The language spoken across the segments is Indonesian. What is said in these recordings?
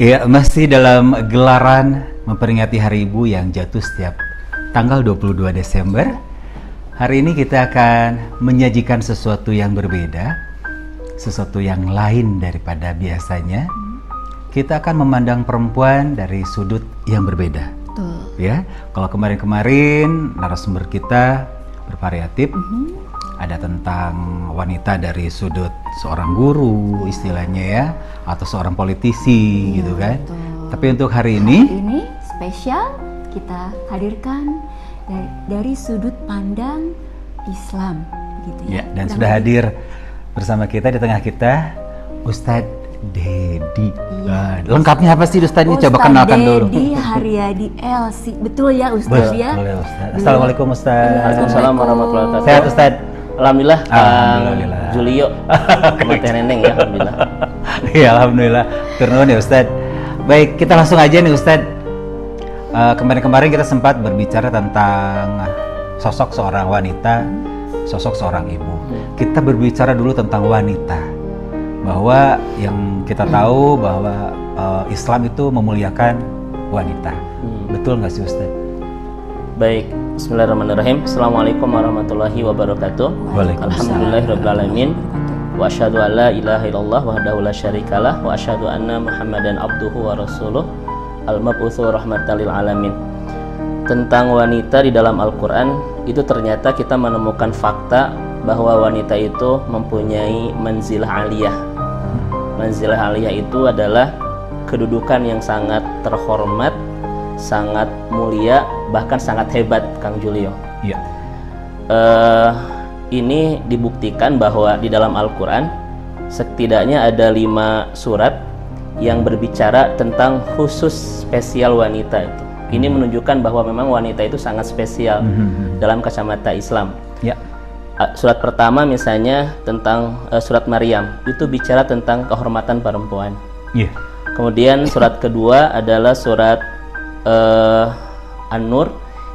Ya, masih dalam gelaran memperingati Hari Ibu yang jatuh setiap tanggal 22 Desember. Hari ini kita akan menyajikan sesuatu yang berbeda, sesuatu yang lain daripada biasanya. Kita akan memandang perempuan dari sudut yang berbeda. Betul. Ya, kalau kemarin-kemarin narasumber kita bervariatif. Ada tentang wanita dari sudut seorang guru istilahnya ya, atau seorang politisi gitu kan. Betul. Tapi untuk hari ini spesial kita hadirkan dari sudut pandang Islam gitu ya. Dan sudah hadir bersama kita di tengah kita Ustadz Dedi. Lengkapnya apa sih Ustadz ini? Coba kenalkan dulu. Ustadz Dedi Haryadi LC. Betul ya Ustadz ya? Betul ya Ustadz. Assalamualaikum Ustadz. Waalaikumsalam warahmatullahi wabarakatuh. Sehat Ustadz? Alhamdulillah. Alhamdulillah. Julio sama Teh Neneng ya, alhamdulillah. Iya, alhamdulillah. Turun ya Ustadz. Baik, kita langsung aja nih Ustadz. Kemarin-kemarin kita sempat berbicara tentang sosok seorang wanita, sosok seorang ibu. Kita berbicara dulu tentang wanita. Bahwa yang kita tahu bahwa Islam itu memuliakan wanita. Betul nggak sih Ustadz? Baik, bismillahirrahmanirrahim. Assalamualaikum warahmatullahi wabarakatuh. Alhamdulillahirrabbilalamin. Wa asyhadu an la ilaha illallah wahdahu la syarikalah wa asyhadu anna Muhammadan abduhu wa rasuluh al-mab'utsu rahmatan lil alamin. Tentang wanita di dalam Al-Qur'an itu ternyata kita menemukan fakta bahwa wanita itu mempunyai manzilah aliyah. Manzilah aliyah itu adalah kedudukan yang sangat terhormat, sangat mulia, bahkan sangat hebat, Kang Julio. Iya. Ini dibuktikan bahwa di dalam Al-Quran setidaknya ada 5 surat yang berbicara tentang khusus spesial wanita itu. Ini menunjukkan bahwa memang wanita itu sangat spesial dalam kacamata Islam. Ya. Surat pertama misalnya tentang surat Maryam, itu bicara tentang kehormatan perempuan. Iya. Kemudian surat kedua adalah surat An-Nur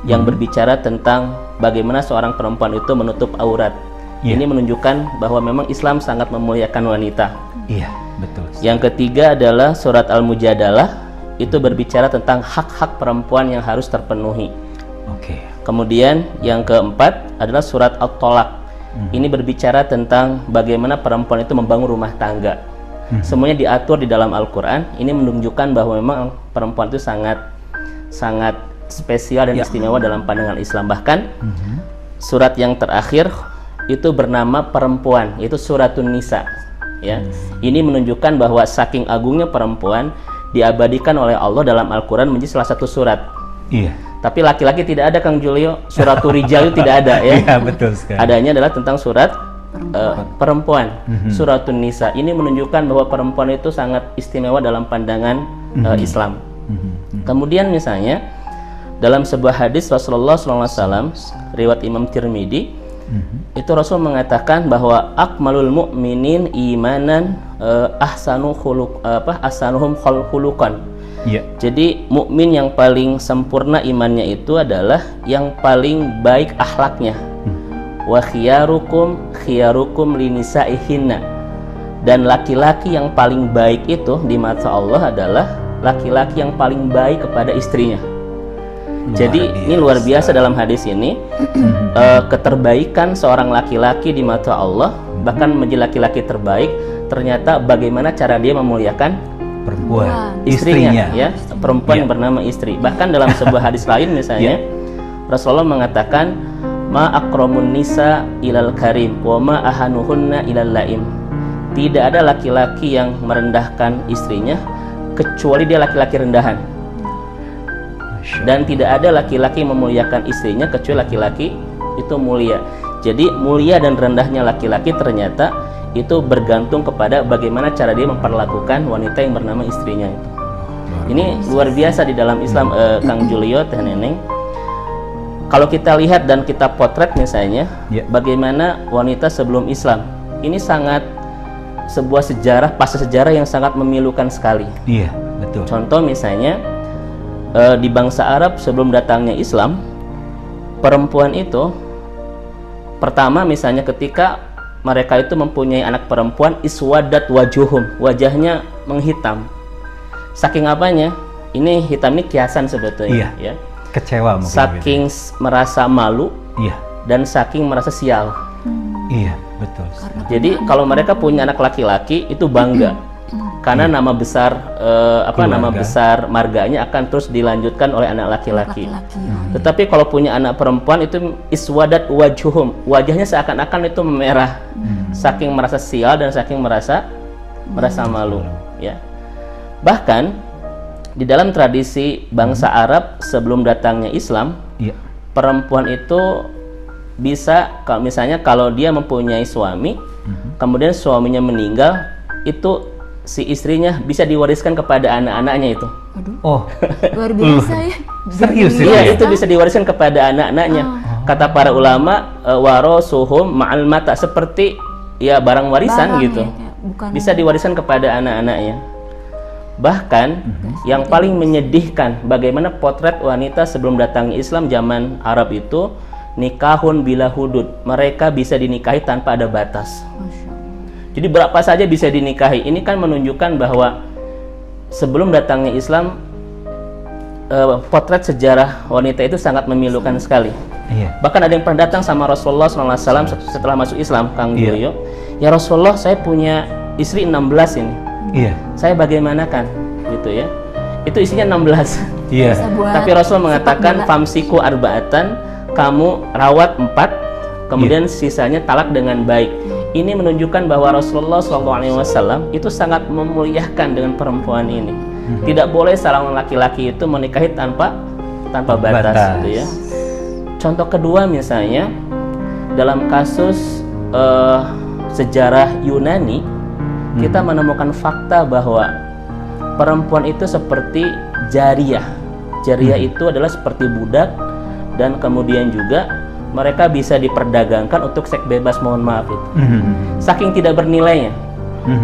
yang berbicara tentang bagaimana seorang perempuan itu menutup aurat. Ini menunjukkan bahwa memang Islam sangat memuliakan wanita. Iya, betul. Yang ketiga adalah surat Al-Mujadalah, itu berbicara tentang hak-hak perempuan yang harus terpenuhi. Oke. Kemudian yang keempat adalah surat At-Tolak. Ini berbicara tentang bagaimana perempuan itu membangun rumah tangga. Semuanya diatur di dalam Al-Quran. Ini menunjukkan bahwa memang perempuan itu sangat spesial dan istimewa dalam pandangan Islam. Bahkan surat yang terakhir itu bernama perempuan, yaitu suratun Nisa ya. Ini menunjukkan bahwa saking agungnya perempuan diabadikan oleh Allah dalam Al-Quran menjadi salah satu surat. Iya. Tapi laki-laki tidak ada, Kang Julio. Suratul Rijal itu tidak ada ya. Iya, betul sekali. Adanya adalah tentang surat perempuan. Suratun Nisa. Ini menunjukkan bahwa perempuan itu sangat istimewa dalam pandangan Islam. Kemudian misalnya dalam sebuah hadis Rasulullah SAW, riwayat Imam Tirmidzi, itu Rasul mengatakan bahwa akmalul mu'minin imanan ahsanuhum khuluqan. Iya. Jadi mukmin yang paling sempurna imannya itu adalah yang paling baik akhlaknya. Wa khiyarukum linisaihinna. Dan laki-laki yang paling baik itu di mata Allah adalah laki-laki yang paling baik kepada istrinya. Jadi ini luar biasa dalam hadis ini. Keterbaikan seorang laki-laki di mata Allah, bahkan menjadi laki-laki terbaik, ternyata bagaimana cara dia memuliakan Perempuan, istrinya ya, perempuan yang bernama istri. Bahkan dalam sebuah hadis lain misalnya Rasulullah mengatakan ma akramun nisa ilal karim wa ma ahanuhunna ilal laim. Tidak ada laki-laki yang merendahkan istrinya kecuali dia laki-laki rendahan. Dan tidak ada laki-laki yang memuliakan istrinya kecuali laki-laki itu mulia. Jadi mulia dan rendahnya laki-laki ternyata itu bergantung kepada bagaimana cara dia memperlakukan wanita yang bernama istrinya itu. Ini luar biasa di dalam Islam, Kang Julio, Teh Neneng. Kalau kita lihat dan kita potret misalnya, bagaimana wanita sebelum Islam, ini sangat sebuah sejarah, fase sejarah yang sangat memilukan sekali. Iya, betul. Contoh misalnya di bangsa Arab sebelum datangnya Islam, perempuan itu pertama misalnya ketika mereka itu mempunyai anak perempuan, iswadat wajuhum, wajahnya menghitam. Saking apanya? Ini hitam ini kiasan sebetulnya. Iya. Ya. Kecewa mungkin. Saking merasa malu. Iya. Dan saking merasa sial. Iya, betul. Jadi kalau mereka punya anak laki-laki itu bangga. Karena nama besar nama besar marganya akan terus dilanjutkan oleh anak laki-laki. Tetapi kalau punya anak perempuan itu iswadat wajhuhum, wajahnya seakan-akan itu memerah, saking merasa sial dan saking merasa malu, ya. Bahkan di dalam tradisi bangsa Arab sebelum datangnya Islam, perempuan itu bisa, kalau misalnya kalau dia mempunyai suami, kemudian suaminya meninggal, itu si istrinya bisa diwariskan kepada anak-anaknya itu. Aduh. Oh, Luar biasa ya. serius ya? Iya, itu bisa diwariskan kepada anak-anaknya. Kata para ulama, warosuhum ma'al mata, seperti ya barang warisan Barang gitu. ya, bukan Bisa diwariskan kepada anak-anaknya. Bahkan yang paling menyedihkan, bagaimana potret wanita sebelum datangnya Islam zaman Arab itu nikahun bila hudud. Mereka bisa dinikahi tanpa ada batas. Masya Allah. Jadi berapa saja bisa dinikahi. Ini kan menunjukkan bahwa sebelum datangnya Islam, potret sejarah wanita itu sangat memilukan sekali. Iya. Bahkan ada yang pernah datang sama Rasulullah SAW setelah masuk Islam, Kang Julio. Ya Rasulullah, saya punya istri 16 ini. Iya. Saya bagaimanakan? Gitu ya. Itu isinya 16. Iya. Tapi Rasul mengatakan famsiku arba'atan, kamu rawat 4, kemudian sisanya talak dengan baik. Ini menunjukkan bahwa Rasulullah SAW itu sangat memuliakan dengan perempuan ini. Tidak boleh seorang laki-laki itu menikahi tanpa batas, gitu ya. Contoh kedua misalnya dalam kasus sejarah Yunani, kita menemukan fakta bahwa perempuan itu seperti jariyah. Jariyah itu adalah seperti budak, dan kemudian juga mereka bisa diperdagangkan untuk seks bebas, mohon maaf itu. Saking tidak bernilainya.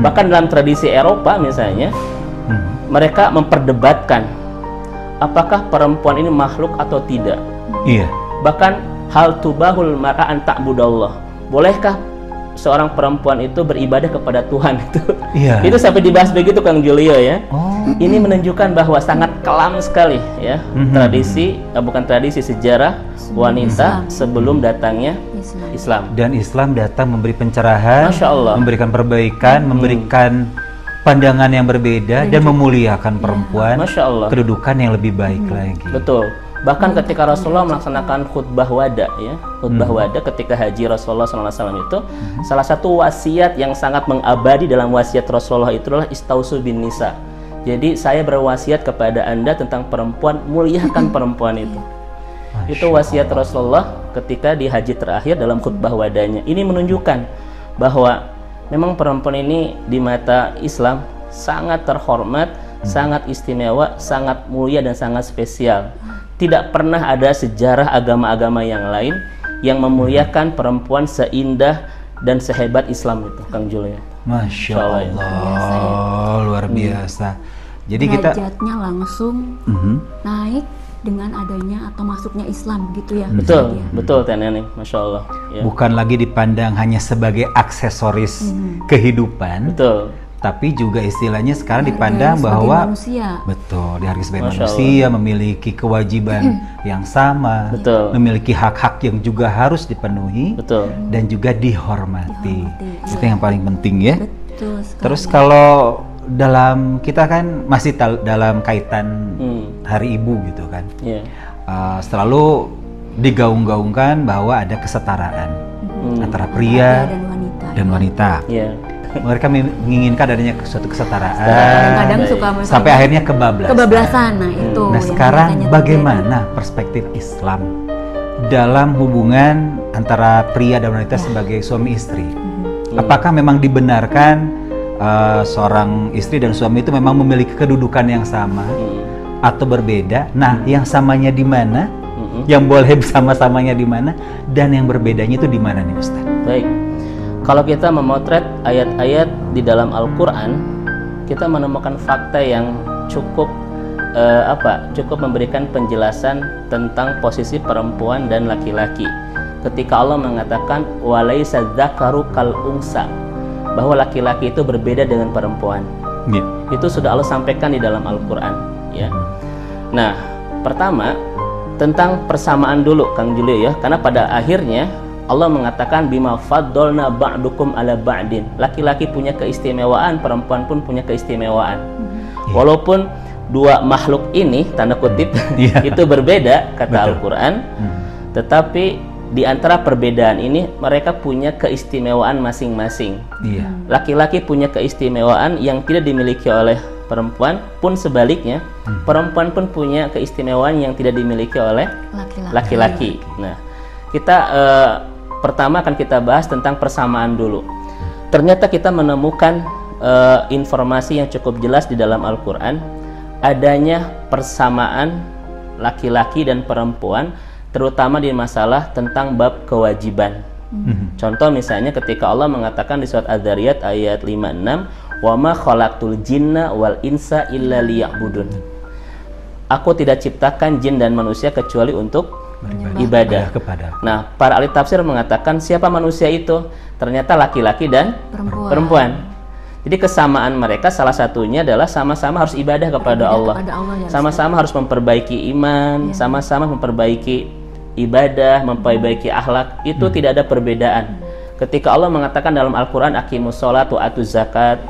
Bahkan dalam tradisi Eropa misalnya, mereka memperdebatkan apakah perempuan ini makhluk atau tidak. Iya. Bahkan hal tubahul mar'an ta'budallah. Bolehkah seorang perempuan itu beribadah kepada Tuhan itu? Iya. Itu sampai dibahas begitu Kang Julio ya. Oh. Ini menunjukkan bahwa sangat kelam sekali ya tradisi, bukan tradisi, sejarah wanita sebelum datangnya Islam. Dan Islam datang memberi pencerahan, Masya Allah. memberikan perbaikan, memberikan pandangan yang berbeda dan memuliakan perempuan, Masya Allah. kedudukan yang lebih baik lagi. Betul. Bahkan ketika Rasulullah melaksanakan khutbah wada ya, khutbah wada ketika haji Rasulullah SAW itu, salah satu wasiat yang sangat mengabadi dalam wasiat Rasulullah itu adalah istausu bin nisa. Jadi saya berwasiat kepada Anda tentang perempuan, muliakan perempuan itu. Itu wasiat Rasulullah ketika di haji terakhir dalam khutbah wadanya. Ini menunjukkan bahwa memang perempuan ini di mata Islam sangat terhormat, sangat istimewa, sangat mulia dan sangat spesial. Tidak pernah ada sejarah agama-agama yang lain yang memuliakan perempuan seindah dan sehebat Islam itu, Kang Julio. Masya Allah, luar biasa. Jadi kita derajatnya langsung naik dengan adanya atau masuknya Islam gitu ya. Betul, betul Teh Neni, Masya Allah. Ya. bukan lagi dipandang hanya sebagai aksesoris kehidupan, Betul. tapi juga istilahnya sekarang Dihargai dipandang sebagai bahwa manusia. betul dihargai sebagai Masya manusia, memiliki kewajiban yang sama, Betul. memiliki hak-hak yang juga harus dipenuhi Betul. dan juga dihormati. Dihormati, Itu yang paling penting ya. Betul sekali. Terus kalau dalam kita kan masih dalam kaitan Hari Ibu gitu kan, Iya. selalu digaung-gaungkan bahwa ada kesetaraan antara pria dan wanita. dan wanita. Iya. Mereka menginginkan adanya suatu kesetaraan Kadang-kadang suka misalnya sampai akhirnya kebablasan. Nah itu. Nah yang sekarang ditanya bagaimana perspektif Islam dalam hubungan antara pria dan wanita sebagai suami istri? Apakah memang dibenarkan seorang istri dan suami itu memang memiliki kedudukan yang sama atau berbeda? Nah, yang samanya di mana? Yang boleh bersama-samanya di mana? Dan yang berbedanya itu di mana nih, Ustaz? Baik. Kalau kita memotret ayat-ayat di dalam Al-Qur'an, kita menemukan fakta yang cukup cukup memberikan penjelasan tentang posisi perempuan dan laki-laki. Ketika Allah mengatakan walaisa dzakaru kal unsa, bahwa laki-laki itu berbeda dengan perempuan. Itu sudah Allah sampaikan di dalam Al-Qur'an, ya. Nah, pertama tentang persamaan dulu Kang Julio ya, karena pada akhirnya Allah mengatakan bima faddalna ba'dukum ala ba'din. Laki-laki punya keistimewaan, perempuan pun punya keistimewaan. Walaupun dua makhluk ini tanda kutip itu berbeda kata Al-Qur'an, tetapi di antara perbedaan ini mereka punya keistimewaan masing-masing. Laki-laki punya keistimewaan yang tidak dimiliki oleh perempuan, pun sebaliknya perempuan pun punya keistimewaan yang tidak dimiliki oleh laki-laki. Nah, kita pertama akan kita bahas tentang persamaan dulu. Ternyata kita menemukan informasi yang cukup jelas di dalam Al-Qur'an adanya persamaan laki-laki dan perempuan, terutama di masalah tentang bab kewajiban. Contoh misalnya ketika Allah mengatakan di surat Az-Zariyat ayat 56, "Wa ma khalaqtul jinna wal insa illa liya'budun." Aku tidak ciptakan jin dan manusia kecuali untuk ibadah kepada. Nah, para ahli tafsir mengatakan siapa manusia itu? Ternyata laki-laki dan perempuan. Jadi kesamaan mereka salah satunya adalah sama-sama harus ibadah kepada Allah. Sama-sama harus memperbaiki iman, sama-sama memperbaiki ibadah, memperbaiki akhlak. Itu tidak ada perbedaan. Ketika Allah mengatakan dalam Al-Qur'an aqimus sholat wa atuz zakat,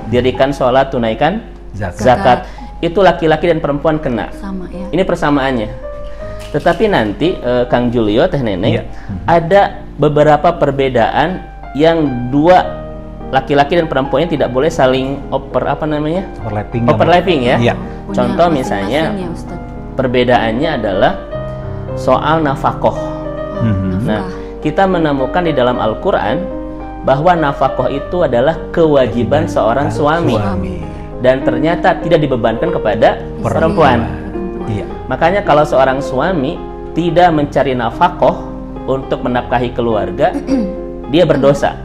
dirikan sholat, tunaikan zakat. Itu laki-laki dan perempuan kena. Sama, ya. Ini persamaannya. Tetapi nanti Kang Julio, Teh Neneng, ada beberapa perbedaan yang dua laki-laki dan perempuannya tidak boleh saling overlapping ya. Contoh misalnya perbedaannya adalah soal nafkah. Nah, kita menemukan di dalam Al-Qur'an bahwa nafkah itu adalah kewajiban seorang suami. Dan ternyata tidak dibebankan kepada perempuan. Makanya kalau seorang suami tidak mencari nafkah untuk menafkahi keluarga, dia berdosa.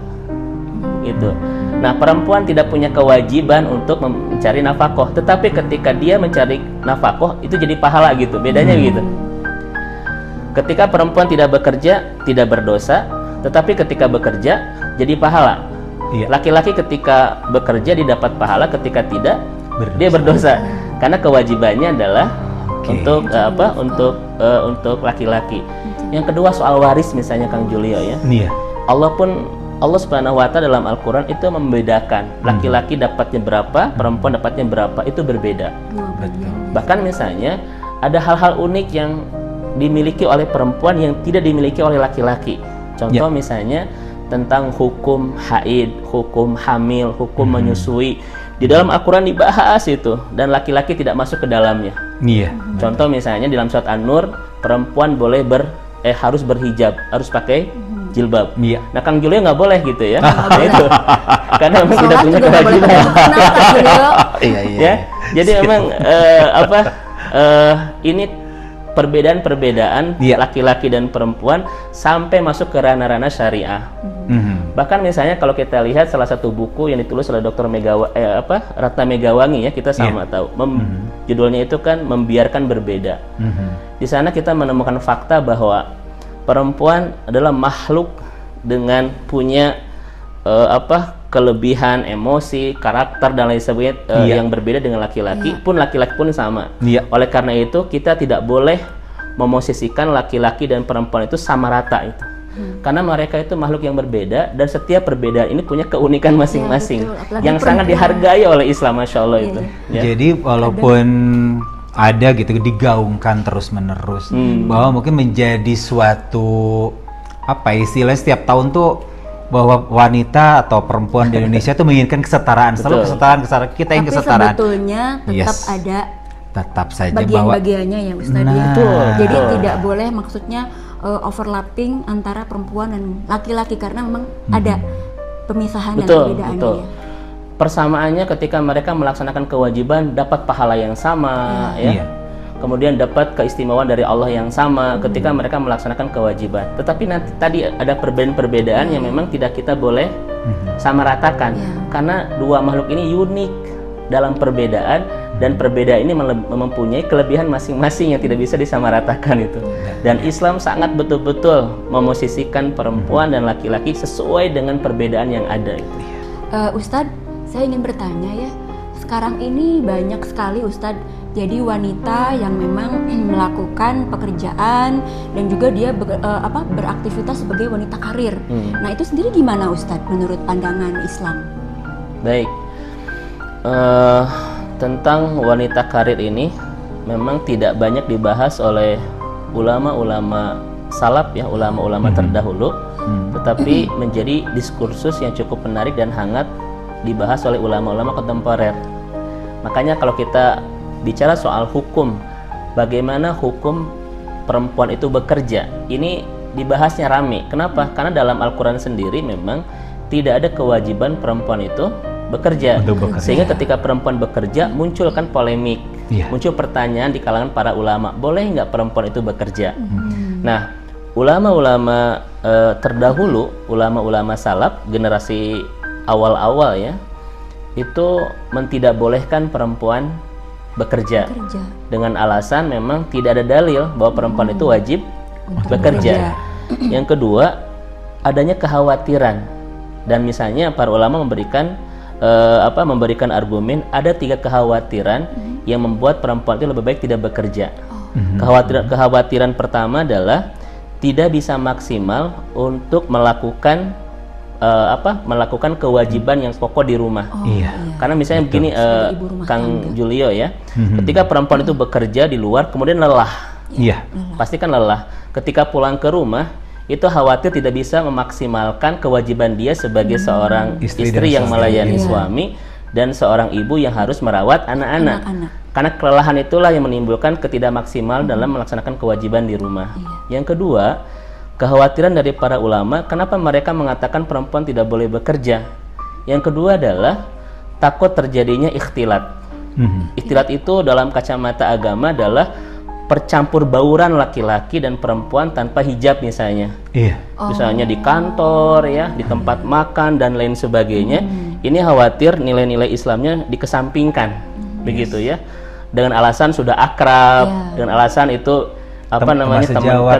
Gitu. Nah, perempuan tidak punya kewajiban untuk mencari nafkah, tetapi ketika dia mencari nafkah itu jadi pahala gitu. Bedanya gitu. Ketika perempuan tidak bekerja tidak berdosa, tetapi ketika bekerja jadi pahala. Laki-laki ketika bekerja didapat pahala, ketika tidak dia berdosa. Karena kewajibannya adalah untuk laki-laki. Yang kedua soal waris misalnya Kang Julio ya. Allah Subhanahu wa Ta'ala dalam Al-Qur'an itu membedakan laki-laki dapatnya berapa, perempuan dapatnya berapa, itu berbeda. Bahkan misalnya ada hal-hal unik yang dimiliki oleh perempuan yang tidak dimiliki oleh laki-laki. Contoh misalnya tentang hukum haid, hukum hamil, hukum menyusui. Di dalam Al-Qur'an dibahas itu dan laki-laki tidak masuk ke dalamnya. Contoh misalnya di dalam surat An-Nur, perempuan boleh harus berhijab, harus pakai jilbab. Nah, Kang Julio nggak boleh gitu ya. Nah, itu karena memang tidak punya kewajiban. Ya, jadi memang ini perbedaan-perbedaan laki-laki dan perempuan sampai masuk ke ranah-ranah syariah. Bahkan misalnya kalau kita lihat salah satu buku yang ditulis oleh Dr. Ratna Megawangi ya, kita sama tahu. Judulnya itu kan Membiarkan Berbeda. Di sana kita menemukan fakta bahwa perempuan adalah makhluk dengan punya kelebihan emosi, karakter dan lain sebagainya yang berbeda dengan laki-laki, pun laki-laki pun sama. Oleh karena itu kita tidak boleh memosisikan laki-laki dan perempuan itu sama rata itu. Karena mereka itu makhluk yang berbeda dan setiap perbedaan ini punya keunikan masing-masing yang sangat dihargai oleh Islam, Masya Allah itu. Jadi walaupun ada gitu digaungkan terus-menerus bahwa mungkin menjadi suatu istilahnya setiap tahun tuh bahwa wanita atau perempuan di Indonesia tuh menginginkan kesetaraan, selalu kesetaraan, kita yang kesetaraan. Tapi sebetulnya tetap ada saja bagian-bagiannya ya Ustaz. Jadi tidak boleh maksudnya overlapping antara perempuan dan laki-laki karena memang ada pemisahan dan perbedaannya. Persamaannya ketika mereka melaksanakan kewajiban dapat pahala yang sama kemudian dapat keistimewaan dari Allah yang sama ketika mereka melaksanakan kewajiban. Tetapi nanti tadi ada perbedaan-perbedaan yang memang tidak kita boleh sama ratakan karena dua makhluk ini unik dalam perbedaan dan perbedaan ini mempunyai kelebihan masing-masing yang tidak bisa disamaratakan itu. Dan Islam sangat betul-betul memosisikan perempuan dan laki-laki sesuai dengan perbedaan yang ada itu. Ustadz, saya ingin bertanya ya, sekarang ini banyak sekali Ustadz, jadi wanita yang memang melakukan pekerjaan dan juga dia beraktivitas sebagai wanita karir. Nah itu sendiri gimana Ustadz menurut pandangan Islam? Baik, tentang wanita karir ini memang tidak banyak dibahas oleh ulama-ulama salaf ya, ulama-ulama terdahulu, tetapi menjadi diskursus yang cukup menarik dan hangat dibahas oleh ulama-ulama kontemporer. Makanya kalau kita bicara soal hukum, bagaimana hukum perempuan itu bekerja, ini dibahasnya rame. Kenapa? Karena dalam Al-Quran sendiri memang tidak ada kewajiban perempuan itu bekerja. Sehingga ketika perempuan bekerja muncul kan polemik, muncul pertanyaan di kalangan para ulama, boleh nggak perempuan itu bekerja? Nah, ulama-ulama terdahulu, ulama-ulama salaf generasi awal-awal ya, itu mentidakbolehkan perempuan bekerja dengan alasan memang tidak ada dalil bahwa perempuan itu wajib bekerja. Yang kedua, adanya kekhawatiran, dan misalnya para ulama memberikan argumen ada 3 kekhawatiran yang membuat perempuan itu lebih baik tidak bekerja. Kekhawatiran pertama adalah tidak bisa maksimal untuk melakukan kewajiban yang pokok di rumah. Karena misalnya begini, Kang Julio ya, ketika perempuan itu bekerja di luar kemudian lelah, pasti kan lelah. Ketika pulang ke rumah itu khawatir tidak bisa memaksimalkan kewajiban dia sebagai seorang istri yang melayani suami dan seorang ibu yang harus merawat anak-anak. Karena kelelahan itulah yang menimbulkan ketidakmaksimal dalam melaksanakan kewajiban di rumah. Yang kedua, kekhawatiran dari para ulama, kenapa mereka mengatakan perempuan tidak boleh bekerja? Yang kedua adalah takut terjadinya ikhtilat. Ikhtilat itu dalam kacamata agama adalah percampur bauran laki-laki dan perempuan tanpa hijab misalnya. Misalnya di kantor ya, di tempat makan dan lain sebagainya. Ini khawatir nilai-nilai Islamnya dikesampingkan, begitu ya. Dengan alasan sudah akrab, dengan alasan itu teman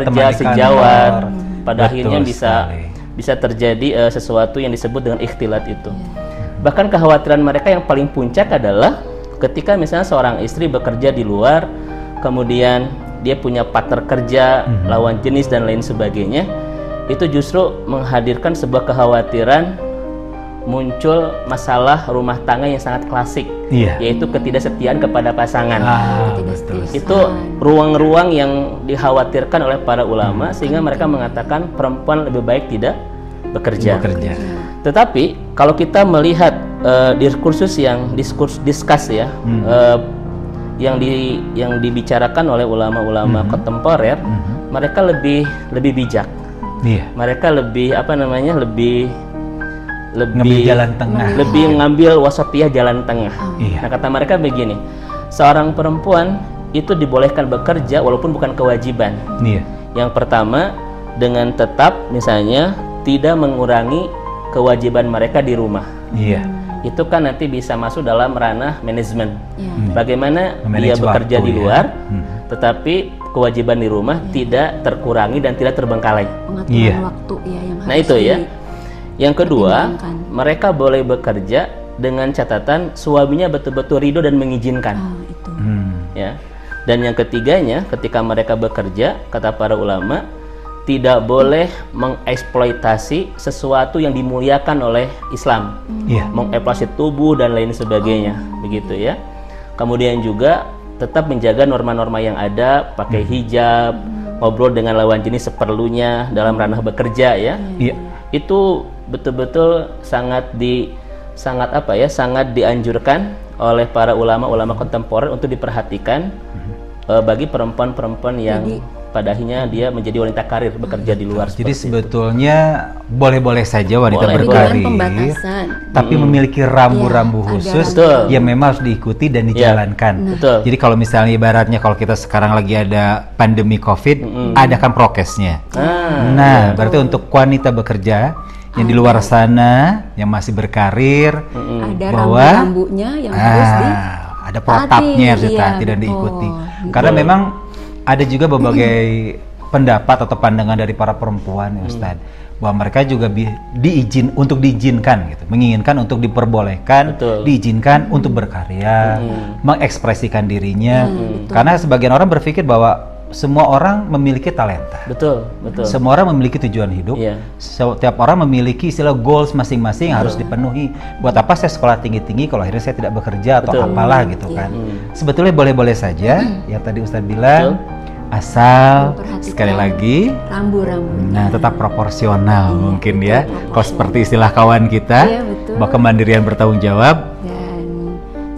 kerja sejawat, pada akhirnya bisa terjadi sesuatu yang disebut dengan ikhtilat itu. Bahkan kekhawatiran mereka yang paling puncak adalah ketika misalnya seorang istri bekerja di luar, kemudian dia punya partner kerja, lawan jenis dan lain sebagainya, itu justru menghadirkan sebuah kekhawatiran muncul masalah rumah tangga yang sangat klasik, yaitu ketidaksetiaan kepada pasangan. Itu ruang-ruang yang dikhawatirkan oleh para ulama, sehingga mereka mengatakan perempuan lebih baik tidak bekerja. Tetapi kalau kita melihat diskursus ya, yang dibicarakan oleh ulama-ulama kontemporer, mereka lebih bijak. Mereka lebih ngambil wasatiyah jalan tengah. Nah, kata mereka begini, seorang perempuan itu dibolehkan bekerja walaupun bukan kewajiban. Yang pertama, dengan tetap misalnya tidak mengurangi kewajiban mereka di rumah. Itu kan nanti bisa masuk dalam ranah manajemen. Bagaimana dia bekerja di luar, tetapi kewajiban di rumah tidak terkurangi dan tidak terbengkalai. Pengaturan waktu ya yang harus. Nah itu ya. Yang kedua, mereka boleh bekerja dengan catatan suaminya betul-betul ridho dan mengizinkan. Ya. Dan yang ketiganya, ketika mereka bekerja, kata para ulama, tidak boleh mengeksploitasi sesuatu yang dimuliakan oleh Islam, mengeksploitasi tubuh dan lain sebagainya, begitu ya. Kemudian juga tetap menjaga norma-norma yang ada, pakai hijab, ngobrol dengan lawan jenis seperlunya dalam ranah bekerja ya. Itu betul-betul sangat dianjurkan oleh para ulama-ulama kontemporer untuk diperhatikan bagi perempuan-perempuan yang pada akhirnya dia menjadi wanita karir bekerja di luar. Jadi sebetulnya boleh-boleh saja wanita berkarir, tapi memiliki rambu-rambu khusus yang memang harus diikuti dan dijalankan. Jadi kalau misalnya ibaratnya kalau kita sekarang lagi ada pandemi COVID, ada kan prokesnya. Nah, berarti untuk wanita bekerja yang di luar sana yang masih berkarir, ada rambu-rambunya yang harus ada protapnya harus ditaati dan diikuti. Karena memang ada juga berbagai pendapat atau pandangan dari para perempuan ya Ustaz, bahwa mereka juga diizinkan gitu, menginginkan untuk diperbolehkan, diizinkan untuk berkarya, mengekspresikan dirinya, karena sebagian orang berpikir bahwa semua orang memiliki talenta. Betul. Semua orang memiliki tujuan hidup. Setiap orang memiliki istilah goals masing-masing yang harus dipenuhi. Buat apa saya sekolah tinggi-tinggi kalau akhirnya saya tidak bekerja atau apalah gitu kan. Sebetulnya boleh-boleh saja yang tadi Ustadz bilang, asal sekali lagi rambu-rambu. Nah, tetap proporsional mungkin ya. Kalau seperti istilah kawan kita, bahwa kemandirian bertanggung jawab dan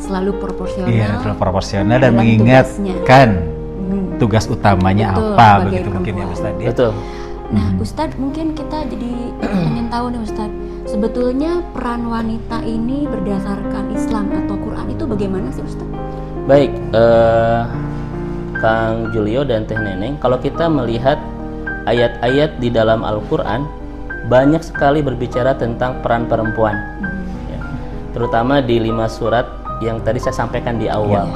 selalu proporsional. Iya, selalu proporsional dan mengingatkan tugas utamanya apa begitu mungkin ya Ustadz ya. Betul. Nah Ustadz, mungkin kita jadi ingin tahu nih Ustadz, sebetulnya peran wanita ini berdasarkan Islam atau Quran itu bagaimana sih Ustadz? Baik, Kang Julio dan Teh Neneng, kalau kita melihat ayat-ayat di dalam Al-Quran, banyak sekali berbicara tentang peran perempuan, ya. Terutama di 5 surat yang tadi saya sampaikan di awal.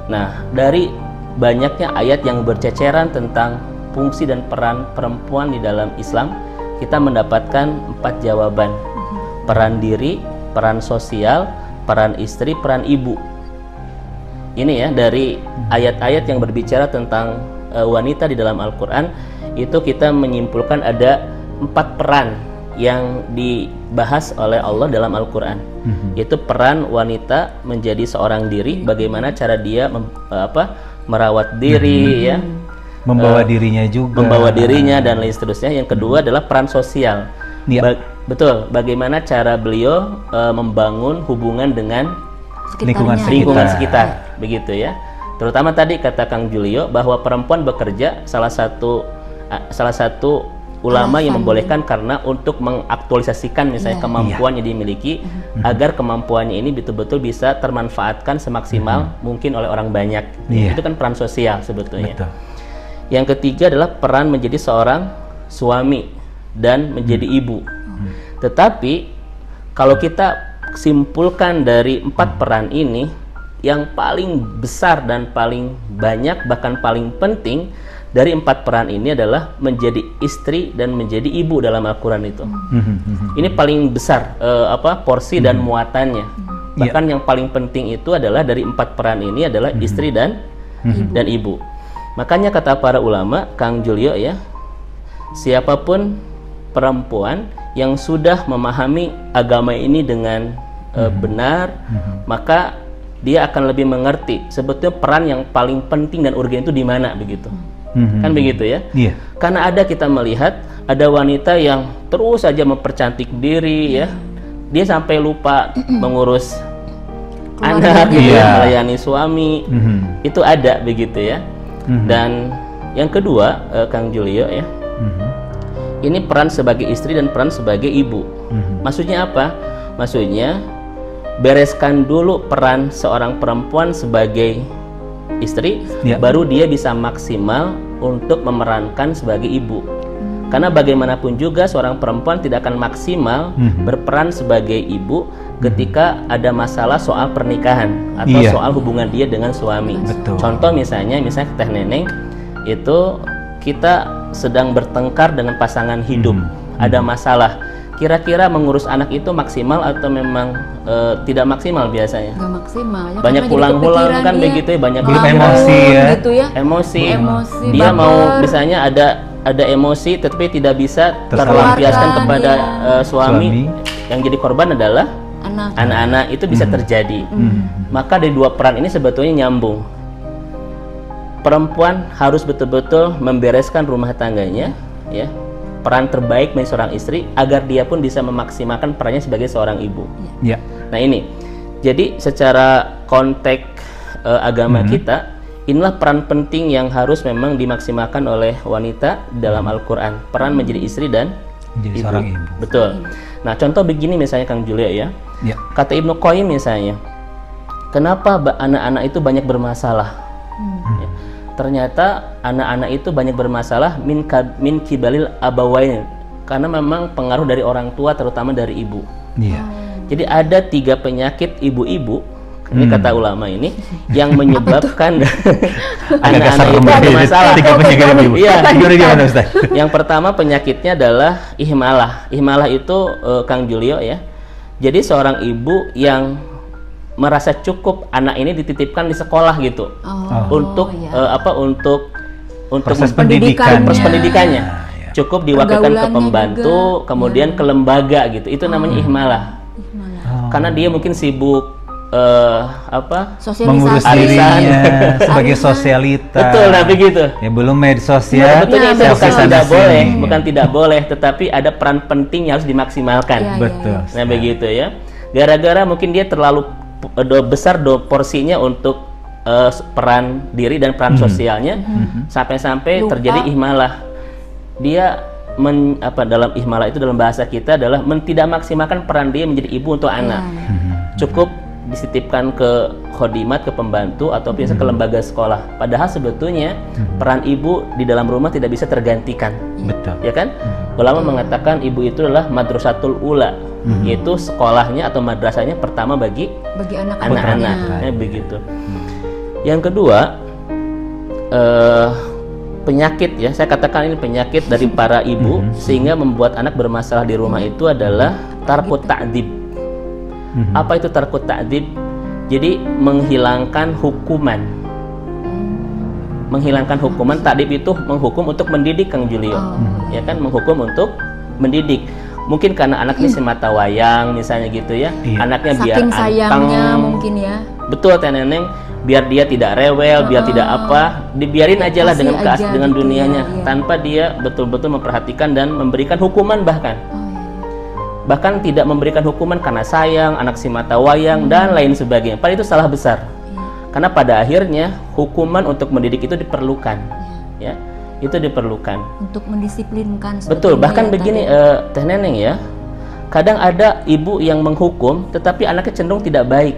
Nah, dari banyaknya ayat yang berceceran tentang fungsi dan peran perempuan di dalam Islam, kita mendapatkan 4 jawaban: peran diri, peran sosial, peran istri, peran ibu. Ini ya, dari ayat-ayat yang berbicara tentang wanita di dalam Al-Quran, itu kita menyimpulkan ada 4 peran yang dibahas oleh Allah dalam Al-Quran, yaitu peran wanita menjadi seorang diri, bagaimana cara dia merawat diri, ya, membawa dirinya juga, membawa dirinya dan lain seterusnya. Yang kedua adalah peran sosial, betul, bagaimana cara beliau membangun hubungan dengan lingkungan sekitar, begitu ya. Terutama tadi kata Kang Julio bahwa perempuan bekerja, salah satu ulama yang membolehkan karena untuk mengaktualisasikan misalnya kemampuan yang dimiliki, agar kemampuannya ini betul-betul bisa termanfaatkan semaksimal mungkin oleh orang banyak. Itu kan peran sosial sebetulnya. Yang ketiga adalah peran menjadi seorang suami dan menjadi ibu. Tetapi kalau kita simpulkan dari 4 peran ini, yang paling besar dan paling banyak, bahkan paling penting dari 4 peran ini adalah menjadi istri dan menjadi ibu dalam Al-Quran itu. Ini paling besar porsi dan muatannya. Bahkan yang paling penting itu adalah dari 4 peran ini adalah istri dan ibu. Makanya kata para ulama, Kang Julio ya, siapapun perempuan yang sudah memahami agama ini dengan benar, maka dia akan lebih mengerti sebetulnya peran yang paling penting dan urgen itu di mana, begitu. Kan begitu ya? Karena kita melihat ada wanita yang terus saja mempercantik diri, ya, dia sampai lupa mengurus anak, gitu ya, melayani suami, itu ada, begitu ya. Dan yang kedua, Kang Julio ya, ini peran sebagai istri dan peran sebagai ibu. Maksudnya apa? Maksudnya bereskan dulu peran seorang perempuan sebagai istri, baru dia bisa maksimal untuk memerankan sebagai ibu. Karena bagaimanapun juga seorang perempuan tidak akan maksimal berperan sebagai ibu ketika ada masalah soal pernikahan atau soal hubungan dia dengan suami. Contoh misalnya Teh Neneng itu, kita sedang bertengkar dengan pasangan hidup, ada masalah, kira-kira mengurus anak itu maksimal atau memang tidak maksimal biasanya? Gak maksimal ya, banyak pulang-pulang kan begitu ya, banyak emosi ya, gitu ya, emosi dia baper. Mau misalnya ada emosi tetapi tidak bisa terlampiaskan kepada suami. Yang jadi korban adalah anak-anak, itu bisa terjadi. Maka dari 2 peran ini sebetulnya nyambung. Perempuan harus betul-betul membereskan rumah tangganya, ya, peran terbaik menjadi seorang istri, agar dia pun bisa memaksimalkan perannya sebagai seorang ibu. Nah ini, jadi secara konteks agama kita, inilah peran penting yang harus memang dimaksimalkan oleh wanita dalam Al-Quran, peran menjadi istri dan menjadi seorang ibu. Betul. Nah contoh begini misalnya Kang Julia ya, kata Ibnu Qayyim misalnya, kenapa anak-anak itu banyak bermasalah? Ternyata anak-anak itu banyak bermasalah min kibalil abawain, karena memang pengaruh dari orang tua, terutama dari ibu. Jadi ada 3 penyakit ibu-ibu Ini kata ulama ini yang menyebabkan Agak anak-anak itu ada masalah. 3 penyakit ibu. Iya. Gimana Ustaz? Yang pertama penyakitnya adalah ihmalah. Ihmalah itu Kang Julio ya. Jadi seorang ibu yang merasa cukup anak ini dititipkan di sekolah gitu. Untuk untuk proses pendidikan. Proses pendidikannya. Cukup diwakilkan ke pembantu, kemudian ke lembaga gitu. Itu namanya ihmalah. Karena dia mungkin sibuk mengurus dirinya sebagai sosialita. Betul, nah begitu. Ya belum medsos ya. Betulnya itu bukan tidak boleh, bukan tidak boleh, tetapi ada peran penting yang harus dimaksimalkan. Betul. Nah begitu ya. Gara-gara mungkin dia terlalu besar porsinya untuk peran diri dan peran sosialnya, sampai-sampai terjadi ihmalah. Dia dalam ihmalah itu dalam bahasa kita adalah tidak maksimalkan peran dia menjadi ibu untuk anak. Cukup dititipkan ke khodimat, ke pembantu atau biasa ke lembaga sekolah. Padahal sebetulnya peran ibu di dalam rumah tidak bisa tergantikan. Betul. Ya kan? Ulama mengatakan ibu itu adalah madrasatul ula, yaitu sekolahnya atau madrasahnya pertama bagi anak-anak. Begitu. Yang kedua, penyakit ya, saya katakan ini penyakit dari para ibu sehingga membuat anak bermasalah di rumah itu adalah tarkut ta'dib. Apa itu tarkut ta'dib? Jadi menghilangkan hukuman. Menghilangkan hukuman. Ta'dib itu menghukum untuk mendidik, Kang Julio. Ya kan, menghukum untuk mendidik. Mungkin karena anak ini semata wayang misalnya gitu ya. Anaknya biar saking sayangnya mungkin ya. Betul Teh Neneng, biar dia tidak rewel, biar tidak apa, dibiarin aja lah dengan dengan gitu dunianya, ya. tanpa dia betul-betul memperhatikan dan memberikan hukuman bahkan tidak memberikan hukuman karena sayang, anak si mata wayang dan lain sebagainya. Padahal itu salah besar. Karena pada akhirnya hukuman untuk mendidik itu diperlukan, ya, itu diperlukan. Untuk mendisiplinkan. Betul. Bahkan begini, Teh Neneng ya, kadang ada ibu yang menghukum, tetapi anaknya cenderung tidak baik.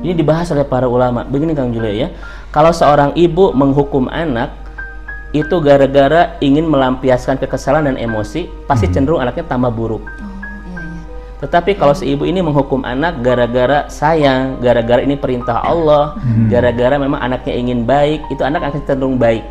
Ini dibahas oleh para ulama. Begini Kang Julio ya, kalau seorang ibu menghukum anak itu gara-gara ingin melampiaskan kekesalan dan emosi, pasti cenderung anaknya tambah buruk. Tetapi kalau si ibu ini menghukum anak gara-gara sayang, gara-gara ini perintah Allah, gara-gara memang anaknya ingin baik, itu anak akan cenderung baik.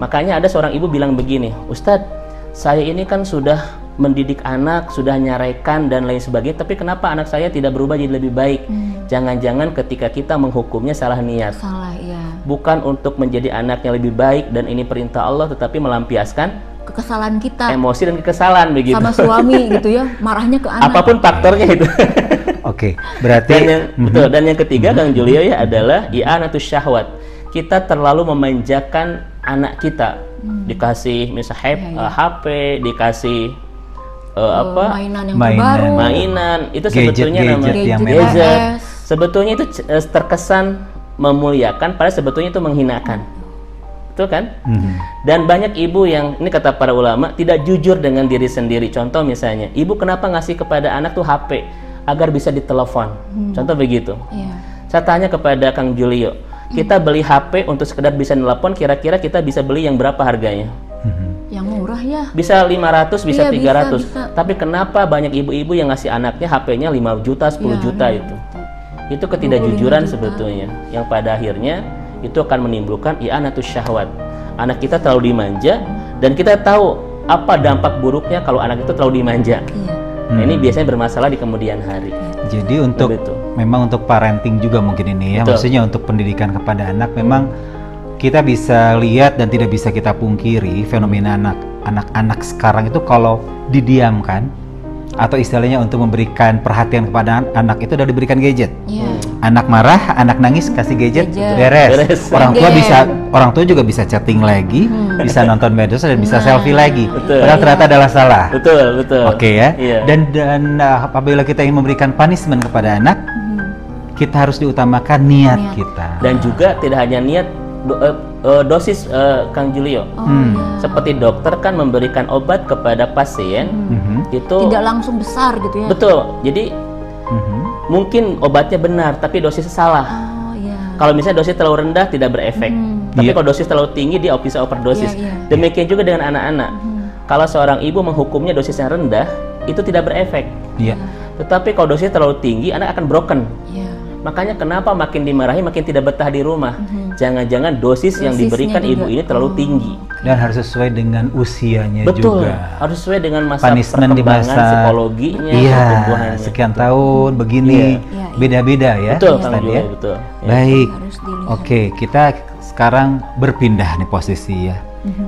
Makanya ada seorang ibu bilang begini, Ustadz, saya ini kan sudah mendidik anak, sudah nyaraikan dan lain sebagainya, tapi kenapa anak saya tidak berubah jadi lebih baik? Jangan-jangan ketika kita menghukumnya salah niat. Salah, ya. Bukan untuk menjadi anaknya lebih baik dan ini perintah Allah, tetapi melampiaskan kekesalan kita, emosi dan kekesalan begitu. Sama suami gitu ya, marahnya ke anak. Apapun faktornya itu. Oke, berarti betul. Dan yang ketiga Kang Julio ya adalah i'anatus syahwat. Kita terlalu memanjakan anak kita. Dikasih misalnya HP, dikasih mainan yang terbaru, mainan itu sebetulnya namanya gadget. Sebetulnya itu terkesan memuliakan, padahal sebetulnya itu menghinakan. Betul kan? Dan banyak ibu yang, ini kata para ulama, tidak jujur dengan diri sendiri. Contoh misalnya, ibu kenapa ngasih kepada anak tuh HP agar bisa ditelepon. Contoh begitu. Saya tanya kepada Kang Julio, kita beli HP untuk sekedar bisa nelpon, kira-kira kita bisa beli yang berapa harganya? Yang murah ya. Bisa 500, bisa 300. Bisa. Tapi kenapa banyak ibu-ibu yang ngasih anaknya HP-nya 5 juta, 10 juta itu? Itu ketidakjujuran sebetulnya, yang pada akhirnya itu akan menimbulkan i'anatus syahwat. Anak kita terlalu dimanja dan kita tahu apa dampak buruknya kalau anak itu terlalu dimanja. Nah, ini biasanya bermasalah di kemudian hari. Jadi untuk memang untuk parenting juga mungkin ini ya, maksudnya untuk pendidikan kepada anak memang kita bisa lihat dan tidak bisa kita pungkiri fenomena anak-anak sekarang itu kalau didiamkan atau istilahnya untuk memberikan perhatian kepada anak itu udah diberikan gadget. Anak marah, anak nangis kasih gadget, beres. Orang tua juga bisa chatting lagi, bisa nonton medsos dan bisa selfie lagi. Padahal ternyata adalah salah. Betul. Oke ya. Dan apabila kita ingin memberikan punishment kepada anak, kita harus diutamakan niat kita. Dan juga tidak hanya niat, dosis Kang Julio. Seperti dokter kan memberikan obat kepada pasien itu tidak langsung besar gitu ya. Betul. Jadi mungkin obatnya benar tapi dosisnya salah. Kalau misalnya dosis terlalu rendah tidak berefek. Tapi kalau dosis terlalu tinggi dia bisa overdosis. Demikian juga dengan anak-anak. Kalau seorang ibu menghukumnya dosis yang rendah itu tidak berefek. Tetapi kalau dosisnya terlalu tinggi anak akan broken. Makanya kenapa makin dimarahi makin tidak betah di rumah. Jangan-jangan dosis yang Dosisnya diberikan juga. ibu ini terlalu tinggi. Dan harus sesuai dengan usianya Betul, juga. harus sesuai dengan masa Punishment di perkembangan masa psikologinya, iya, pertumbuhannya. sekian tahun begini, Iya, iya. beda-beda ya. Betul, Ustaz, Kang Juli, ya. betul. Ya. Baik. Harus dilihat. Oke, kita sekarang berpindah nih posisi ya.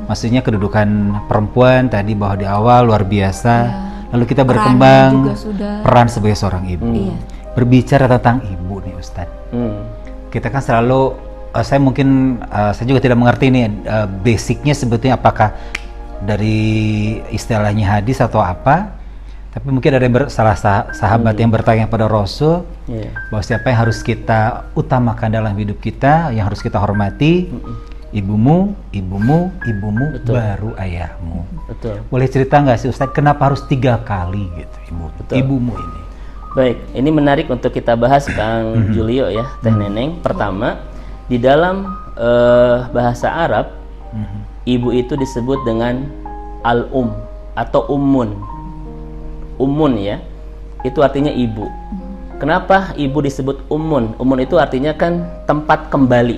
Maksudnya kedudukan perempuan tadi bahwa di awal luar biasa, lalu kita Perannya berkembang juga sudah. peran sebagai seorang ibu. Iya. Berbicara tentang ibu nih Ustadz. Kita kan selalu saya mungkin saya juga tidak mengerti nih basicnya sebetulnya apakah dari istilahnya hadis atau apa, tapi mungkin ada yang salah sahabat yang bertanya pada Rasul bahwa siapa yang harus kita utamakan dalam hidup kita, yang harus kita hormati, ibumu, ibumu, ibumu, Betul. baru ayahmu. Betul. Boleh cerita nggak sih Ustadz kenapa harus 3 kali gitu Betul. ibumu ini? Baik, ini menarik untuk kita bahas Kang Julio ya, Teh Neneng. Pertama, di dalam bahasa Arab, ibu itu disebut dengan al-um atau ummun. Ummun ya, itu artinya ibu. Kenapa ibu disebut ummun? Ummun itu artinya kan tempat kembali.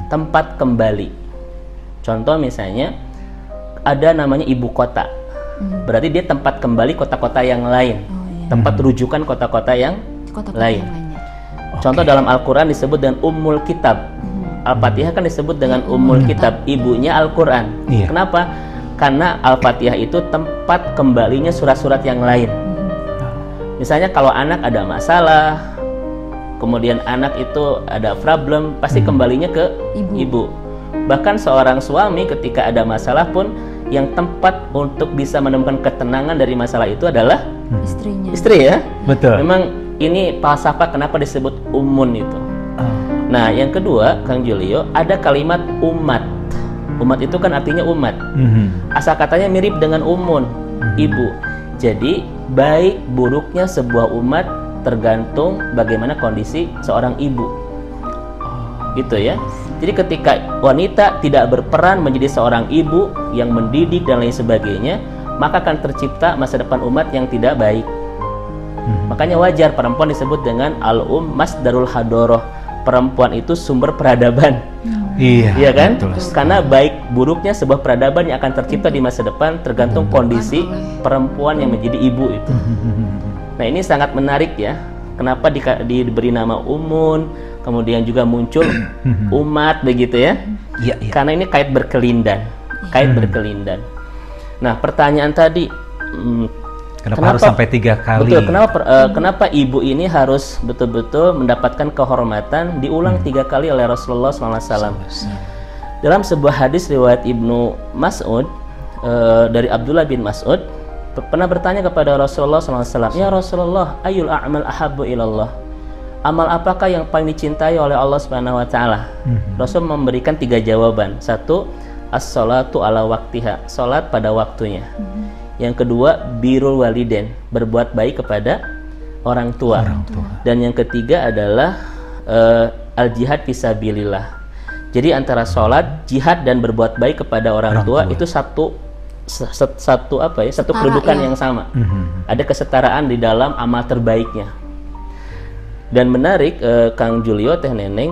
Tempat kembali. Contoh misalnya, ada namanya ibu kota. Berarti dia tempat kembali kota-kota yang lain. Tempat rujukan kota-kota yang Kota-kota lain. yang lainnya. Contoh dalam Al-Quran disebut dengan Ummul Kitab. Al-Fatihah kan disebut dengan Ummul Kitab, ibunya Al-Quran. Iya. Kenapa? Karena Al-Fatihah itu tempat kembalinya surat-surat yang lain. Misalnya kalau anak ada masalah, kemudian anak itu ada problem, pasti kembalinya ke ibu. Bahkan seorang suami ketika ada masalah pun, yang tempat untuk bisa menemukan ketenangan dari masalah itu adalah Istrinya. istri ya. Betul. Memang ini falsafah kenapa disebut ummun itu. Nah, yang kedua, Kang Julio, ada kalimat umat. Umat itu kan artinya umat. Asal katanya mirip dengan ummun, ibu. Jadi, baik buruknya sebuah umat tergantung bagaimana kondisi seorang ibu. Gitu ya. Jadi ketika wanita tidak berperan menjadi seorang ibu yang mendidik dan lain sebagainya, maka akan tercipta masa depan umat yang tidak baik. Makanya wajar perempuan disebut dengan al-um masdarul hadoroh. Perempuan itu sumber peradaban. Iya kan? betul. Karena baik buruknya sebuah peradaban yang akan tercipta di masa depan tergantung kondisi perempuan yang menjadi ibu itu. Nah, ini sangat menarik ya. Kenapa diberi nama umun, kemudian juga muncul umat begitu ya? Iya, iya. Karena ini kait berkelindan. Kait berkelindan. Nah, pertanyaan tadi, Kenapa harus sampai 3 kali? betul, kenapa ibu ini harus betul-betul mendapatkan kehormatan diulang 3 kali oleh Rasulullah SAW? Dalam sebuah hadis riwayat Ibnu Mas'ud dari Abdullah bin Mas'ud pernah bertanya kepada Rasulullah SAW, ya Rasulullah, ayul a'mal ahabbu ilallah? Amal apakah yang paling dicintai oleh Allah Subhanahu Wa Taala? Rasul memberikan 3 jawaban. 1, as-salatu ala waktiha, salat pada waktunya. Yang kedua, birrul waliden, berbuat baik kepada orang tua. Dan yang ketiga adalah al-jihad fisabilillah. Jadi antara sholat, jihad dan berbuat baik kepada orang tua itu satu kedudukan yang sama. Ada kesetaraan di dalam amal terbaiknya. Dan menarik, Kang Julio, Teh Neneng,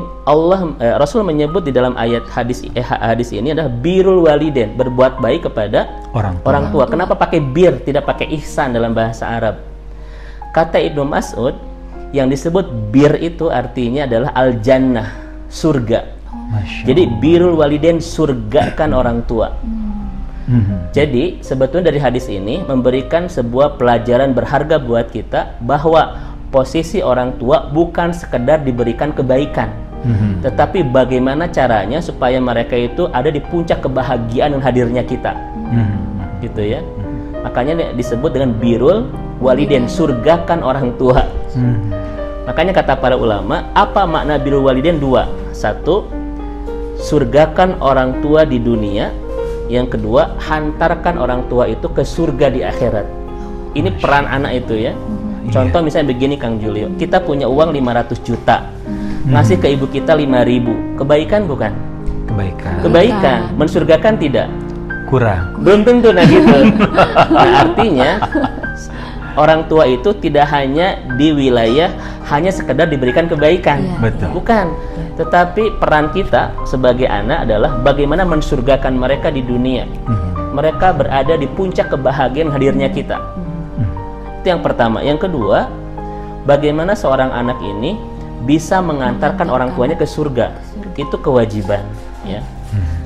Rasul menyebut di dalam ayat hadis ini adalah birrul waliden, berbuat baik kepada orang tua. Kenapa pakai bir, tidak pakai ihsan dalam bahasa Arab? Kata Ibnu Mas'ud, yang disebut bir itu artinya adalah al-jannah, surga. Jadi birrul waliden, surgakan orang tua. Jadi sebetulnya dari hadis ini memberikan sebuah pelajaran berharga buat kita bahwa posisi orang tua bukan sekedar diberikan kebaikan, tetapi bagaimana caranya supaya mereka itu ada di puncak kebahagiaan yang hadirnya kita, gitu ya. Makanya disebut dengan birrul waliden, surgakan orang tua. Makanya kata para ulama, apa makna birrul waliden? 2. 1, surgakan orang tua di dunia. Yang kedua, hantarkan orang tua itu ke surga di akhirat. Ini peran anak itu ya. Contoh misalnya begini Kang Julio, kita punya uang 500 juta, ngasih ke ibu kita 5.000, kebaikan bukan? Kebaikan. Mensurgakan tidak? Kurang. Belum tentu, nah gitu. Nah, artinya orang tua itu tidak hanya di wilayah hanya sekedar diberikan kebaikan. Iya, Betul. Bukan. Tetapi peran kita sebagai anak adalah bagaimana mensurgakan mereka di dunia. Mereka berada di puncak kebahagiaan hadirnya kita. Itu yang pertama. Yang kedua, bagaimana seorang anak ini bisa mengantarkan orang tuanya ke surga. Itu kewajiban, ya.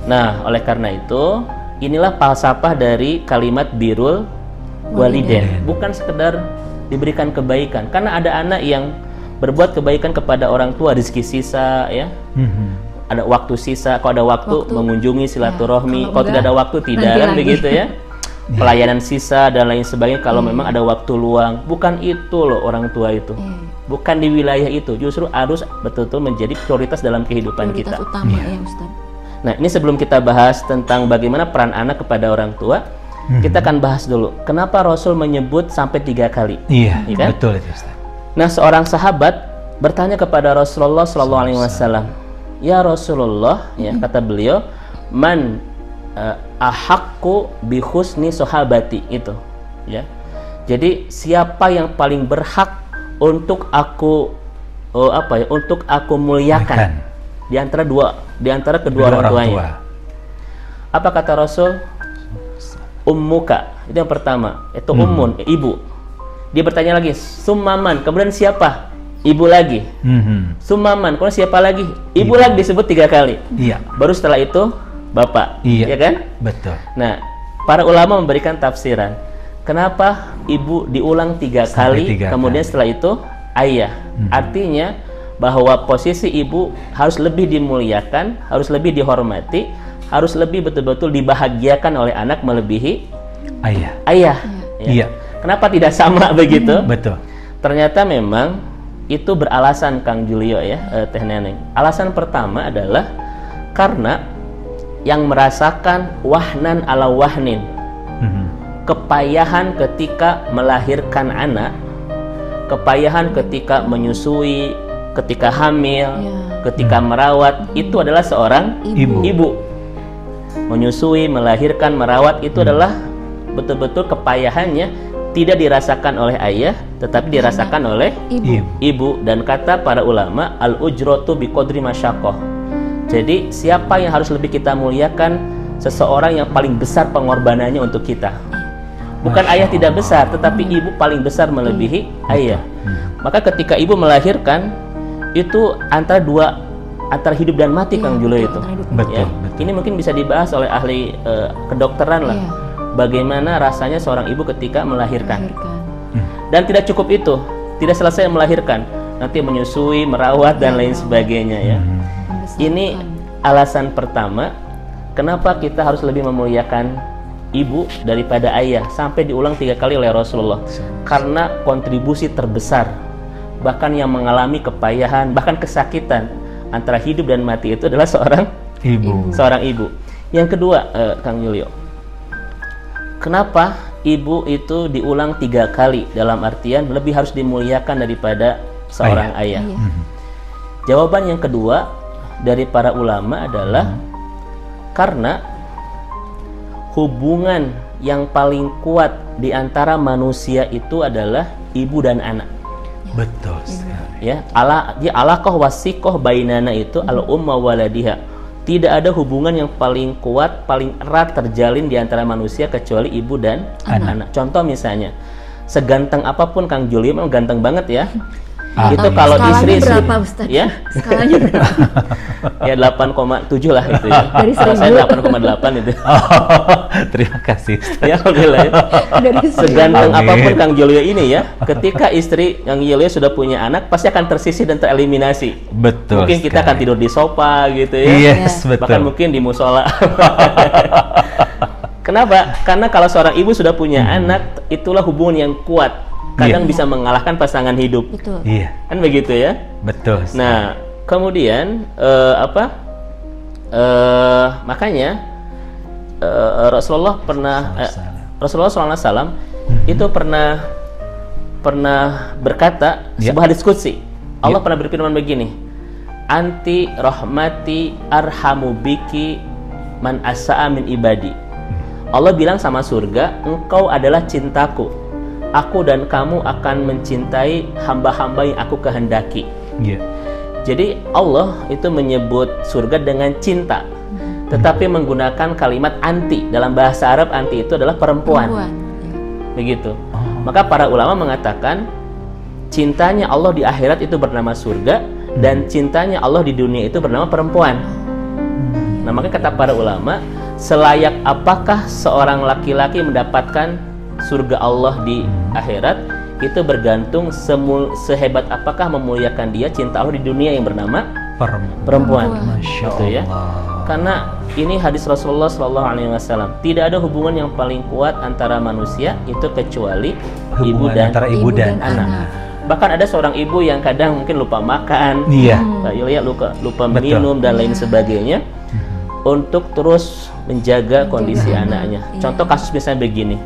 Nah, oleh karena itu, inilah falsafah dari kalimat birrul walidain. Bukan sekedar diberikan kebaikan. Karena ada anak yang berbuat kebaikan kepada orang tua, rezeki sisa, ya. Ada waktu sisa, kalau ada waktu mengunjungi silaturahmi, kalau tidak ada waktu tidak, kan begitu ya. Pelayanan sisa dan lain sebagainya kalau memang ada waktu luang. Bukan itu loh orang tua itu. Bukan di wilayah itu, justru harus betul-betul menjadi prioritas dalam kehidupan kita. Prioritas utama ya Ustaz. Nah, ini sebelum kita bahas tentang bagaimana peran anak kepada orang tua, kita akan bahas dulu kenapa Rasul menyebut sampai 3 kali. Iya, kan? betul itu Ustaz. Nah, seorang sahabat bertanya kepada Rasulullah SAW, ya Rasulullah, ya kata beliau, man ahakku bihusni sahabati, itu, ya. Jadi siapa yang paling berhak untuk aku untuk aku muliakan di antara kedua orang tuanya. Apa kata Rasul? Ummuka, itu yang pertama, itu ummun, ibu. Dia bertanya lagi, summaman, kemudian siapa? Ibu lagi. Summaman, kemudian siapa lagi? Ibu lagi disebut 3 kali. Iya. Baru setelah itu bapak. Iya. Ya kan? Betul. Nah, para ulama memberikan tafsiran. Kenapa ibu diulang 3 kali, kemudian setelah itu ayah? Artinya bahwa posisi ibu harus lebih dimuliakan, harus lebih dihormati, harus lebih betul-betul dibahagiakan oleh anak melebihi ayah. Iya. Kenapa tidak sama begitu? Betul. Ternyata memang itu beralasan Kang Julio, ya, Teh Neneng. Alasan pertama adalah karena yang merasakan wahnan ala wahnin, kepayahan ketika melahirkan anak, kepayahan ketika menyusui, ketika hamil, ketika merawat, itu adalah seorang ibu. Menyusui, melahirkan, merawat, itu adalah betul-betul kepayahannya tidak dirasakan oleh ayah, tetapi dirasakan oleh ibu. Dan kata para ulama, al-ujratu biqadri masyaqqah. Jadi siapa yang harus lebih kita muliakan? Seseorang yang paling besar pengorbanannya untuk kita. Bukan ayah tidak besar, tetapi ibu paling besar melebihi ayah. Maka ketika ibu melahirkan, itu antara hidup dan mati, Kang Julio itu. Betul, Ya. Ini mungkin bisa dibahas oleh ahli kedokteran lah. Bagaimana rasanya seorang ibu ketika melahirkan. Dan tidak cukup itu, tidak selesai melahirkan, nanti menyusui, merawat dan lain sebagainya, ya. Ini alasan pertama kenapa kita harus lebih memuliakan ibu daripada ayah, sampai diulang 3 kali oleh Rasulullah. Karena kontribusi terbesar, bahkan yang mengalami kepayahan, bahkan kesakitan antara hidup dan mati itu adalah seorang ibu. Yang kedua, Kang Julio, kenapa ibu itu diulang 3 kali? Dalam artian lebih harus dimuliakan daripada seorang ayah. Jawaban yang kedua dari para ulama adalah karena hubungan yang paling kuat di antara manusia itu adalah ibu dan anak. Betul. Ya, alaqah wasiqah bainana itu al-umma waladiha. Tidak ada hubungan yang paling kuat, paling erat terjalin di antara manusia kecuali ibu dan anak. Contoh misalnya, seganteng apapun Kang Julio, memang ganteng banget ya. Itu kalau istri berapa, Ustaz? Ya, Skalanya berapa? Ya 8,7 lah itu ya. Dari Kalau saya 8,8 itu. Terima kasih. Ya, alhamdulillah. Ya. Seganteng apapun Kang Julio ini ya, ketika istri Kang Julio sudah punya anak, pasti akan tersisih dan tereliminasi. Betul. Mungkin kita akan tidur di sofa gitu ya. Yes, betul. Bahkan mungkin di musola. Kenapa? Karena kalau seorang ibu sudah punya anak, itulah hubungan yang kuat. Kadang bisa mengalahkan pasangan hidup. Betul. Iya. Kan begitu ya? Betul. Nah, kemudian makanya Rasulullah pernah Rasulullah SAW itu pernah berkata sebuah hadits qudsi. Allah pernah berfirman begini, anti rahmati arhamu biki man asa'a min ibadi. Allah bilang sama surga, engkau adalah cintaku, aku dan kamu akan mencintai hamba-hamba yang aku kehendaki. Iya. Jadi Allah itu menyebut surga dengan cinta, tetapi menggunakan kalimat anti. Dalam bahasa Arab anti itu adalah perempuan. Begitu. Maka para ulama mengatakan cintanya Allah di akhirat itu bernama surga, dan cintanya Allah di dunia itu bernama perempuan. Nah, makanya kata para ulama, selayak apakah seorang laki-laki mendapatkan surga Allah di akhirat, itu bergantung sehebat apakah memuliakan dia cinta Allah di dunia yang bernama perempuan. Masya Gitu ya. Karena ini hadis Rasulullah SAW, tidak ada hubungan yang paling kuat antara manusia itu kecuali Hubungan ibu dan antara ibu dan anak. Bahkan ada seorang ibu yang kadang mungkin lupa makan, Iya. lupa minum dan lain sebagainya, untuk terus menjaga kondisi anaknya. Contoh kasus misalnya begini,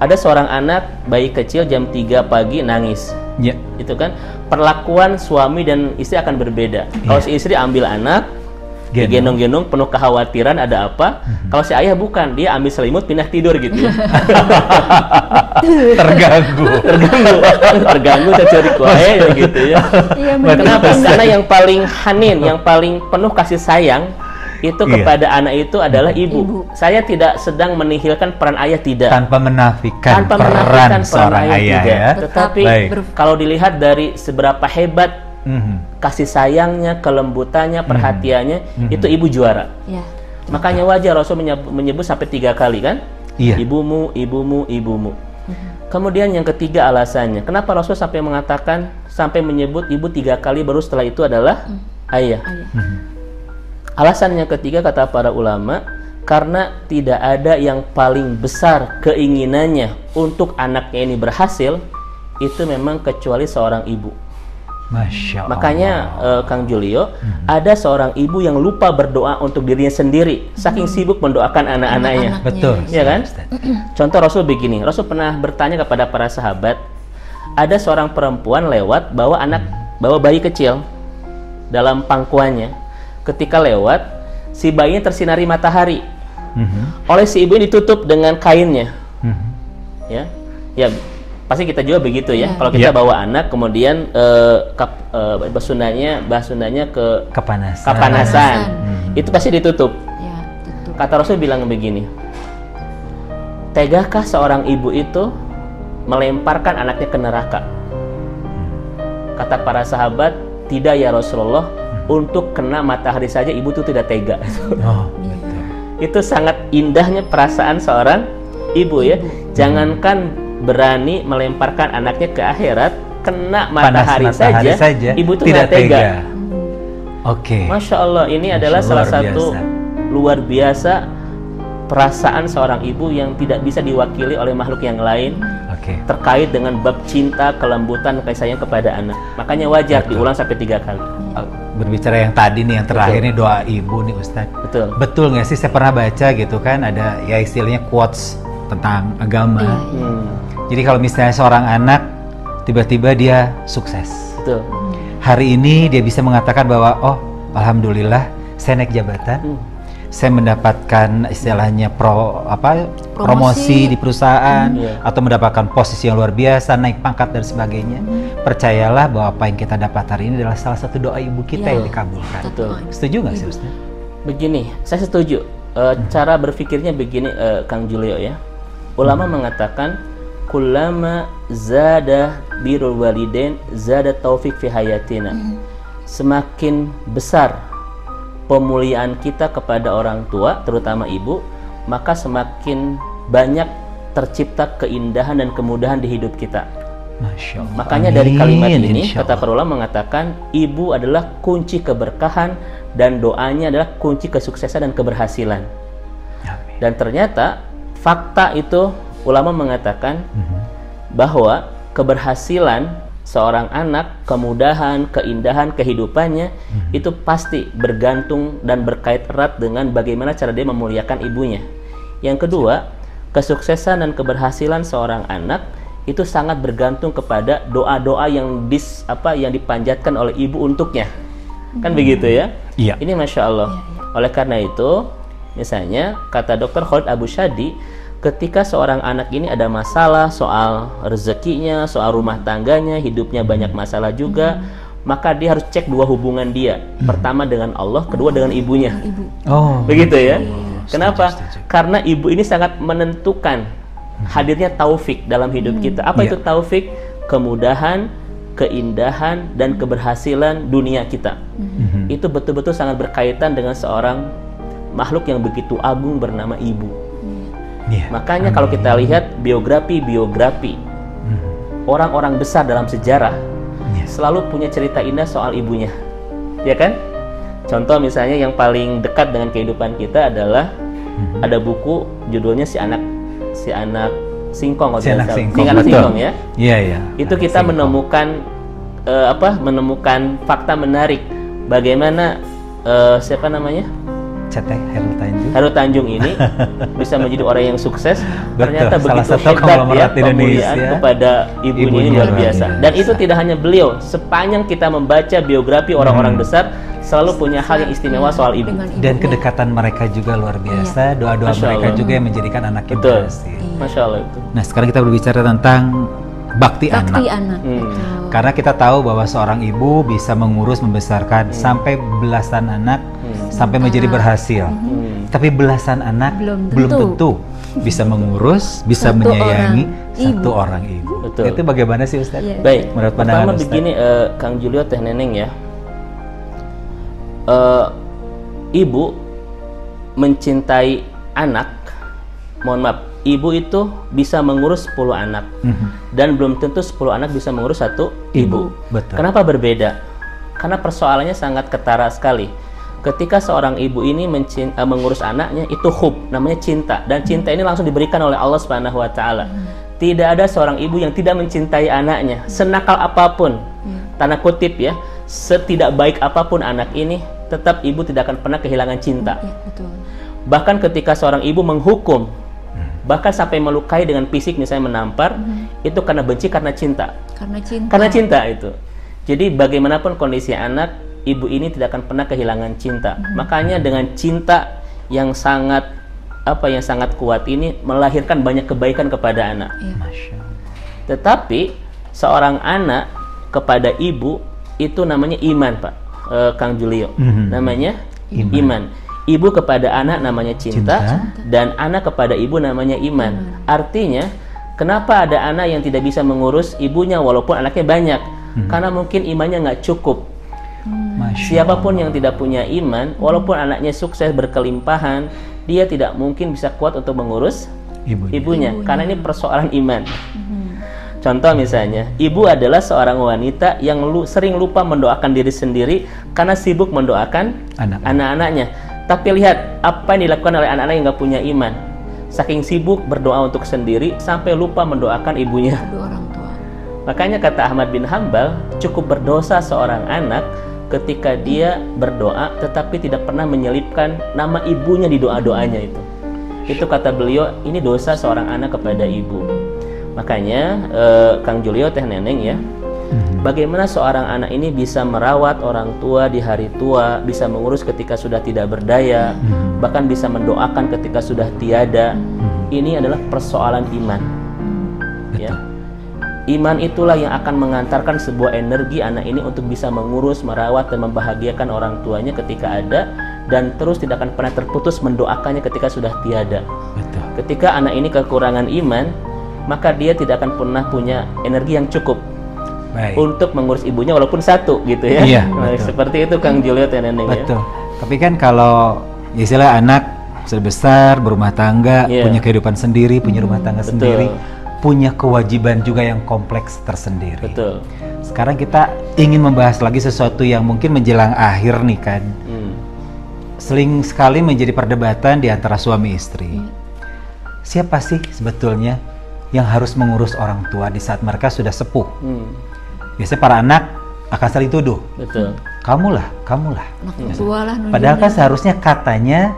ada seorang anak bayi kecil jam 3 pagi nangis. Iya. Itu kan perlakuan suami dan istri akan berbeda. Kalau si istri ambil anak, digendong-gendong penuh kekhawatiran ada apa. Kalau si ayah bukan, dia ambil selimut pindah tidur gitu ya. terganggu cari kuahe gitu ya. Kenapa? Karena yang paling hanin, yang paling penuh kasih sayang itu kepada anak itu adalah ibu. Saya tidak sedang menihilkan peran ayah, tidak. Tanpa menafikan peran seorang ayah tidak. ya. Tetapi kalau dilihat dari seberapa hebat kasih sayangnya, kelembutannya, perhatiannya, itu ibu juara. Makanya wajar Rasul menyebut sampai 3 kali kan? Ibumu, ibumu, ibumu. Kemudian yang ketiga alasannya, kenapa Rasul sampai mengatakan, sampai menyebut ibu 3 kali, baru setelah itu adalah ayah. Alasan yang ketiga kata para ulama, karena tidak ada yang paling besar keinginannya untuk anaknya ini berhasil, itu memang kecuali seorang ibu. Masya Allah. Makanya Kang Julio, ada seorang ibu yang lupa berdoa untuk dirinya sendiri, saking sibuk mendoakan anak-anaknya. Betul. Ya kan? Contoh Rasul begini, Rasul pernah bertanya kepada para sahabat, ada seorang perempuan lewat bawa bayi kecil dalam pangkuannya. Ketika lewat, si bayinya tersinari matahari. Oleh si ibu ini ditutup dengan kainnya. Ya, pasti kita juga begitu ya. Kalau kita bawa anak, kemudian bahasa Sundanya kepanasan. Itu pasti ditutup. Kata Rasul bilang begini, tegakah seorang ibu itu melemparkan anaknya ke neraka? Kata para sahabat, tidak ya Rasulullah, untuk kena matahari saja ibu itu tidak tega. Itu sangat indahnya perasaan seorang ibu ya. Jangankan berani melemparkan anaknya ke akhirat, kena matahari saja ibu itu tidak tega. Masya Allah, ini adalah salah satu luar biasa perasaan seorang ibu yang tidak bisa diwakili oleh makhluk yang lain. Terkait dengan bab cinta, kelembutan, kasih sayang kepada anak. Makanya wajar diulang sampai 3 kali. Berbicara yang tadi nih, yang terakhir nih, doa ibu nih Ustadz. Betul nggak sih? Saya pernah baca gitu kan, ada ya istilahnya quotes tentang agama. Jadi kalau misalnya seorang anak tiba-tiba dia sukses, hari ini dia bisa mengatakan bahwa oh alhamdulillah saya naik jabatan, saya mendapatkan istilahnya promosi di perusahaan, atau mendapatkan posisi yang luar biasa, naik pangkat dan sebagainya. Percayalah bahwa apa yang kita dapat hari ini adalah salah satu doa ibu kita yang dikabulkan. Setuju nggak sih Ustaz? Begini, saya setuju. Cara berpikirnya begini, Kang Julio ya. Ulama mengatakan kullama zada birrul walidain zada taufik fi hayatina. Semakin besar pemuliaan kita kepada orang tua, terutama ibu, maka semakin banyak tercipta keindahan dan kemudahan di hidup kita. Masya Allah. Makanya dari kalimat ini, kata para ulama mengatakan, ibu adalah kunci keberkahan dan doanya adalah kunci kesuksesan dan keberhasilan. Dan ternyata fakta itu, ulama mengatakan bahwa keberhasilan seorang anak, kemudahan, keindahan kehidupannya itu pasti bergantung dan berkait erat dengan bagaimana cara dia memuliakan ibunya. Yang kedua, kesuksesan dan keberhasilan seorang anak itu sangat bergantung kepada doa-doa yang dipanjatkan oleh ibu untuknya. Kan begitu ya? Iya. Ini Masya Allah. Oleh karena itu, misalnya kata Dr. Khalid Abu Shadi, ketika seorang anak ini ada masalah soal rezekinya, soal rumah tangganya, hidupnya banyak masalah juga, maka dia harus cek dua hubungan dia. Pertama dengan Allah, kedua dengan ibunya. Oh, begitu ya. Kenapa? Karena ibu ini sangat menentukan hadirnya taufik dalam hidup kita. Apa itu taufik? Kemudahan, keindahan, dan keberhasilan dunia kita. Itu betul-betul sangat berkaitan dengan seorang makhluk yang begitu agung bernama ibu. Makanya kalau kita lihat biografi orang-orang besar dalam sejarah selalu punya cerita indah soal ibunya, ya kan? Contoh misalnya yang paling dekat dengan kehidupan kita adalah ada buku judulnya si anak singkong, si anak singkong ya. Iya. Itu kita menemukan menemukan fakta menarik bagaimana siapa namanya? Heru Tanjung ini bisa menjadi orang yang sukses. Ternyata begitu hebat ya pemuliaan kepada ibunya ini luar biasa. Dan itu tidak hanya beliau, sepanjang kita membaca biografi orang-orang besar selalu punya hal yang istimewa soal ibu. Dan kedekatan mereka juga luar biasa. Doa-doa mereka juga yang menjadikan anaknya berhasil. Masya Allah itu. Nah sekarang kita berbicara tentang bakti anak. Karena kita tahu bahwa seorang ibu bisa mengurus, membesarkan sampai belasan anak sampai menjadi berhasil. Tapi belasan anak belum tentu bisa mengurus, bisa menyayangi satu orang ibu. Betul. Itu bagaimana sih Ustaz? Baik, menurut pandangan Ustaz? Begini Kang Julio, Teh Neneng ya. Ibu mencintai anak, mohon maaf, ibu itu bisa mengurus 10 anak dan belum tentu 10 anak bisa mengurus satu ibu. Betul. Kenapa berbeda? Karena persoalannya sangat ketara sekali. Ketika seorang ibu ini mengurus anaknya, itu hub, namanya cinta, dan cinta ini langsung diberikan oleh Allah Subhanahu wa Ta'ala. Tidak ada seorang ibu yang tidak mencintai anaknya, senakal apapun, tanda kutip ya, setidak baik apapun anak ini, tetap ibu tidak akan pernah kehilangan cinta. Bahkan ketika seorang ibu menghukum, bahkan sampai melukai dengan fisik, misalnya menampar, itu karena benci, karena cinta. Karena cinta itu. Jadi bagaimanapun kondisi anak, ibu ini tidak akan pernah kehilangan cinta. Makanya dengan cinta yang sangat kuat ini melahirkan banyak kebaikan kepada anak. Tetapi seorang anak kepada ibu itu namanya iman, Pak Kang Julio. Namanya iman. Ibu kepada anak namanya cinta, dan anak kepada ibu namanya iman. Artinya, kenapa ada anak yang tidak bisa mengurus ibunya walaupun anaknya banyak? Karena mungkin imannya nggak cukup. Siapapun yang tidak punya iman, walaupun anaknya sukses berkelimpahan, dia tidak mungkin bisa kuat untuk mengurus ibunya. Karena ini persoalan iman. Contoh misalnya, ibu adalah seorang wanita yang sering lupa mendoakan diri sendiri karena sibuk mendoakan anak-anaknya. Tapi lihat apa yang dilakukan oleh anak-anak yang nggak punya iman. Saking sibuk berdoa untuk sendiri sampai lupa mendoakan ibunya. Makanya kata Ahmad bin Hanbal, cukup berdosa seorang anak ketika dia berdoa tetapi tidak pernah menyelipkan nama ibunya di doa-doanya itu. Itu kata beliau, ini dosa seorang anak kepada ibu. Makanya Kang Julio, Teh Neneng ya, bagaimana seorang anak ini bisa merawat orang tua di hari tua, bisa mengurus ketika sudah tidak berdaya, bahkan bisa mendoakan ketika sudah tiada. Ini adalah persoalan iman. Ya. Iman itulah yang akan mengantarkan sebuah energi anak ini untuk bisa mengurus, merawat, dan membahagiakan orang tuanya ketika ada, dan terus tidak akan pernah terputus mendoakannya ketika sudah tiada. Ketika anak ini kekurangan iman, maka dia tidak akan pernah punya energi yang cukup untuk mengurus ibunya walaupun satu gitu ya. Seperti itu Kang Julio, Teh Neneng ya. Tapi kan kalau istilah anak sudah besar, berumah tangga, punya kehidupan sendiri, punya rumah tangga sendiri, punya kewajiban juga yang kompleks tersendiri. Sekarang kita ingin membahas lagi sesuatu yang mungkin menjelang akhir nih kan. Sering sekali menjadi perdebatan di antara suami istri. Siapa sih sebetulnya yang harus mengurus orang tua di saat mereka sudah sepuh? Biasanya para anak akan saling tuduh. Kamulah. Padahal kan seharusnya katanya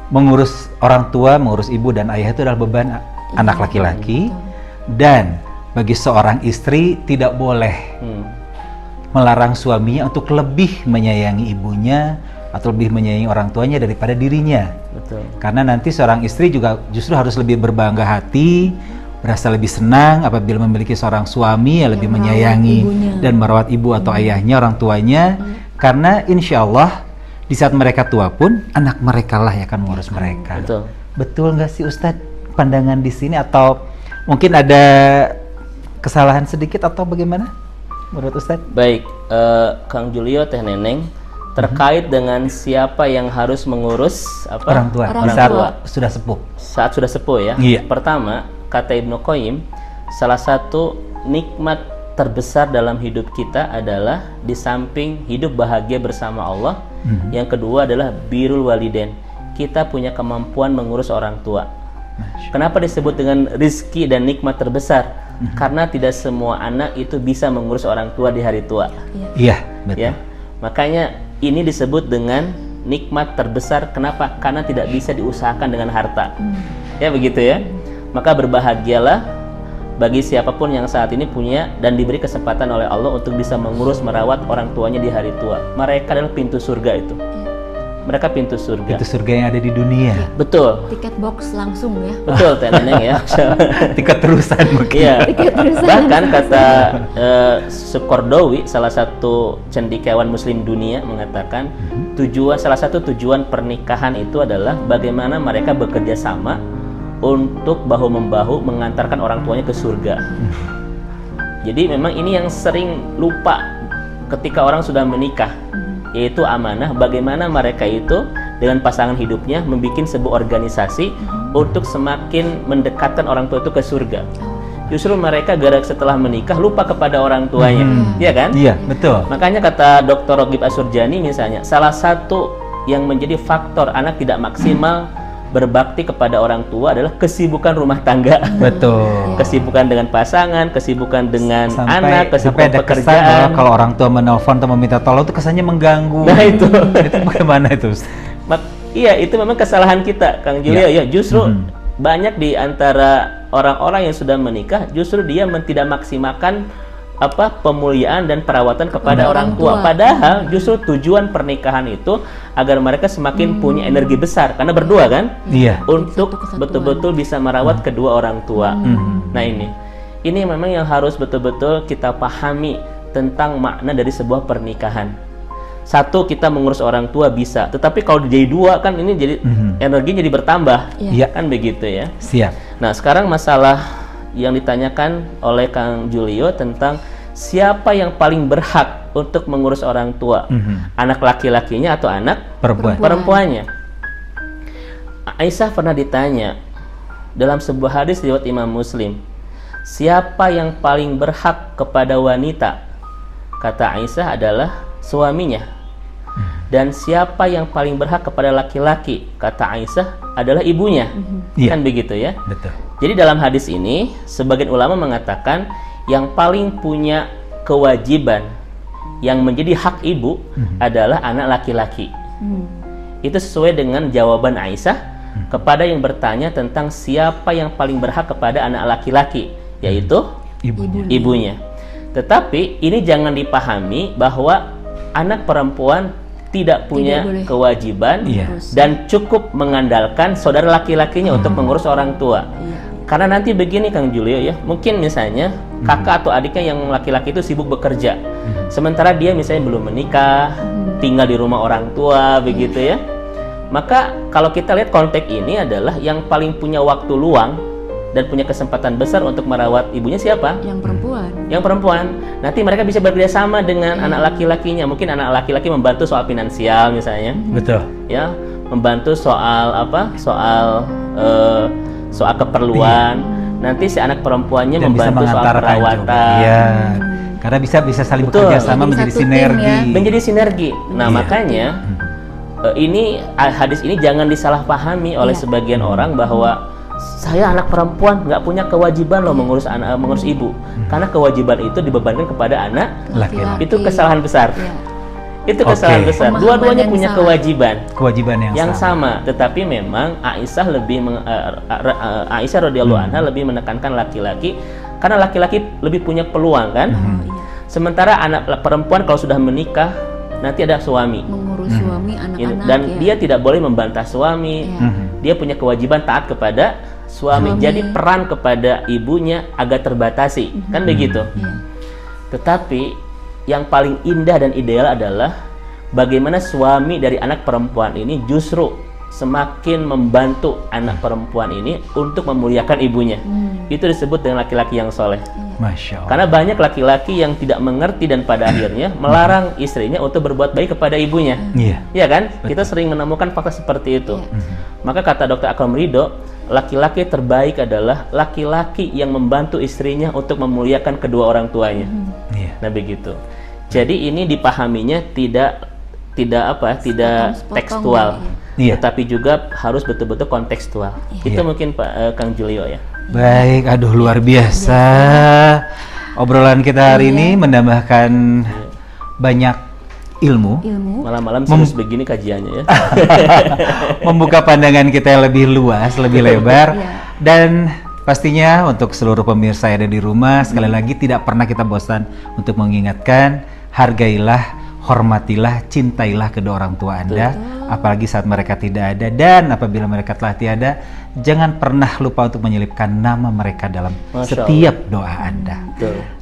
mengurus orang tua, mengurus ibu dan ayah itu adalah beban anak laki-laki, dan bagi seorang istri tidak boleh melarang suaminya untuk lebih menyayangi ibunya, atau lebih menyayangi orang tuanya daripada dirinya. Betul. Karena nanti seorang istri juga justru harus lebih berbangga hati, merasa lebih senang apabila memiliki seorang suami yang lebih menyayangi dan merawat ibu atau ayahnya, orang tuanya. Karena insya Allah di saat mereka tua pun anak mereka lah yang akan mengurus mereka. Betul. Betul nggak sih Ustadz pandangan di sini, atau mungkin ada kesalahan sedikit atau bagaimana menurut Ustadz? Baik, Kang Julio, Teh Neneng, terkait dengan siapa yang harus mengurus orang tua orang saat tua sudah sepuh. Saat sudah sepuh ya. Iya. Pertama, kata Ibnu Qayyim, salah satu nikmat terbesar dalam hidup kita adalah di samping hidup bahagia bersama Allah, yang kedua adalah birrul walidain. Kita punya kemampuan mengurus orang tua. Kenapa disebut dengan rizki dan nikmat terbesar? Karena tidak semua anak itu bisa mengurus orang tua di hari tua. Iya, betul. Ya, makanya ini disebut dengan nikmat terbesar. Kenapa? Karena tidak bisa diusahakan dengan harta. Ya begitu ya. Maka berbahagialah bagi siapapun yang saat ini punya dan diberi kesempatan oleh Allah untuk bisa mengurus merawat orang tuanya di hari tua. Mereka adalah pintu surga itu. Mereka pintu surga. Pintu surga yang ada di dunia. Betul. Tiket box langsung ya. Betul, Teh Neneng ya. Tiket terusan mungkin. Iya. Tiket terusan. Bahkan kata Sukordowi, salah satu cendekiawan Muslim dunia, mengatakan salah satu tujuan pernikahan itu adalah bagaimana mereka bekerja sama untuk bahu-membahu mengantarkan orang tuanya ke surga. Jadi memang ini yang sering lupa ketika orang sudah menikah, yaitu amanah bagaimana mereka itu dengan pasangan hidupnya membuat sebuah organisasi untuk semakin mendekatkan orang tua itu ke surga. Justru mereka setelah menikah lupa kepada orang tuanya, ya kan? Iya, betul. Makanya kata Dr. Rogib Asurjani misalnya, salah satu yang menjadi faktor anak tidak maksimal berbakti kepada orang tua adalah kesibukan rumah tangga. Betul. Kesibukan dengan pasangan, kesibukan dengan anak, sampai kesibukan ada kesan pekerjaan. bahwa kalau orang tua menelpon atau meminta tolong itu kesannya mengganggu. Nah itu. Itu bagaimana itu? Iya, itu memang kesalahan kita, Kang Julio ya. Justru banyak di antara orang-orang yang sudah menikah, justru dia tidak maksimalkan pemuliaan dan perawatan kepada orang tua. Padahal justru tujuan pernikahan itu agar mereka semakin punya energi besar karena berdua kan, untuk betul-betul bisa merawat kedua orang tua. Nah ini memang yang harus betul-betul kita pahami tentang makna dari sebuah pernikahan. Satu, kita mengurus orang tua bisa, tetapi kalau jadi dua kan ini jadi energinya jadi bertambah, kan begitu ya. Siap. Nah sekarang masalah yang ditanyakan oleh Kang Julio tentang siapa yang paling berhak untuk mengurus orang tua, anak laki-lakinya atau anak perempuannya. Aisyah pernah ditanya dalam sebuah hadis riwayat Imam Muslim, siapa yang paling berhak kepada wanita? Kata Aisyah adalah suaminya. Dan siapa yang paling berhak kepada laki-laki? Kata Aisyah adalah ibunya. Kan begitu ya? Betul. Jadi dalam hadis ini sebagian ulama mengatakan yang paling punya kewajiban yang menjadi hak ibu adalah anak laki-laki. Itu sesuai dengan jawaban Aisyah kepada yang bertanya tentang siapa yang paling berhak kepada anak laki-laki, yaitu ibunya. Tetapi ini jangan dipahami bahwa anak perempuan tidak punya kewajiban dan cukup mengandalkan saudara laki-lakinya untuk mengurus orang tua. Karena nanti begini Kang Julio ya, mungkin misalnya kakak atau adiknya yang laki-laki itu sibuk bekerja, sementara dia misalnya belum menikah, tinggal di rumah orang tua begitu ya. Maka kalau kita lihat konteks ini adalah yang paling punya waktu luang dan punya kesempatan besar untuk merawat ibunya siapa? Yang perempuan. Yang perempuan. Nanti mereka bisa bekerja sama dengan anak laki-lakinya. Mungkin anak laki-laki membantu soal finansial misalnya. Betul. Ya, membantu soal soal keperluan. Nanti si anak perempuannya dan membantu soal perawatan. Iya. Karena bisa saling bekerja sama, menjadi sinergi. Menjadi sinergi. Nah, makanya ini hadis ini jangan disalahpahami oleh sebagian orang bahwa saya anak perempuan nggak punya kewajiban loh mengurus ibu, karena kewajiban itu dibebankan kepada anak laki-laki. Itu kesalahan besar. Itu kesalahan besar. Dua-duanya punya kewajiban yang sama. Tetapi memang Aisyah radhiyallahu anha lebih menekankan laki-laki karena laki-laki lebih punya peluang kan. Sementara anak perempuan kalau sudah menikah nanti ada suami. Mengurus suami, anak-anak. Dan ya. dia tidak boleh membantah suami. Ya. Dia punya kewajiban taat kepada suami. Jadi peran kepada ibunya agak terbatasi, kan begitu. Ya. Tetapi yang paling indah dan ideal adalah bagaimana suami dari anak perempuan ini justru semakin membantu anak perempuan ini untuk memuliakan ibunya. Itu disebut dengan laki-laki yang soleh. Masya Allah. Karena banyak laki-laki yang tidak mengerti dan pada akhirnya melarang istrinya untuk berbuat baik kepada ibunya. Iya. Iya kan? Kita sering menemukan fakta seperti itu. Maka kata Dr. Akram Ridho, laki-laki terbaik adalah laki-laki yang membantu istrinya untuk memuliakan kedua orang tuanya. Iya. Nah begitu. Jadi ini dipahaminya tidak tekstual, Iya. tetapi juga harus betul-betul kontekstual. Itu mungkin Pak Kang Julio ya. Baik, aduh luar biasa. Obrolan kita hari ini menambahkan banyak ilmu. Malam-malam serius begini kajiannya ya. Membuka pandangan kita yang lebih luas, lebih lebar. Dan pastinya untuk seluruh pemirsa yang ada di rumah, sekali lagi tidak pernah kita bosan untuk mengingatkan, hargailah, hormatilah, cintailah kedua orang tua Anda, apalagi saat mereka tidak ada, dan apabila mereka telah tiada, jangan pernah lupa untuk menyelipkan nama mereka dalam setiap doa Anda.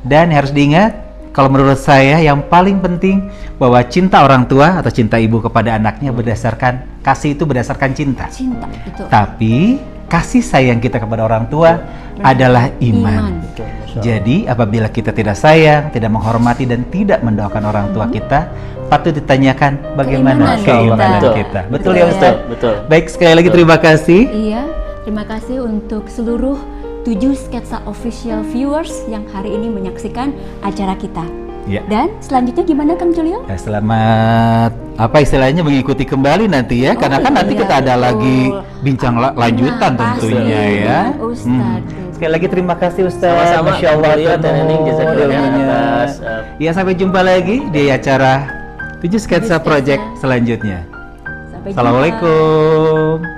Dan harus diingat, kalau menurut saya yang paling penting bahwa cinta orang tua atau cinta ibu kepada anaknya berdasarkan, kasih itu berdasarkan cinta. Cinta, betul. Tapi kasih sayang kita kepada orang tua adalah iman. Jadi apabila kita tidak sayang, tidak menghormati dan tidak mendoakan orang tua kita, patut ditanyakan bagaimana keimanan kita. Betul ya Ustaz? Betul. Baik, sekali lagi terima kasih. Iya, terima kasih untuk seluruh 7 Sketsa Official viewers yang hari ini menyaksikan acara kita. Ya. Dan selanjutnya gimana Kang Julio? Ya, selamat apa istilahnya mengikuti kembali nanti ya, karena kan nanti kita ada lagi bincang lanjutan tentunya ya. Sekali lagi terima kasih Ustaz. Sama-sama. Masya Allah. Atas Ya, sampai jumpa lagi di acara 7 Sketsa Project selanjutnya. Sampai jumpa. Assalamualaikum.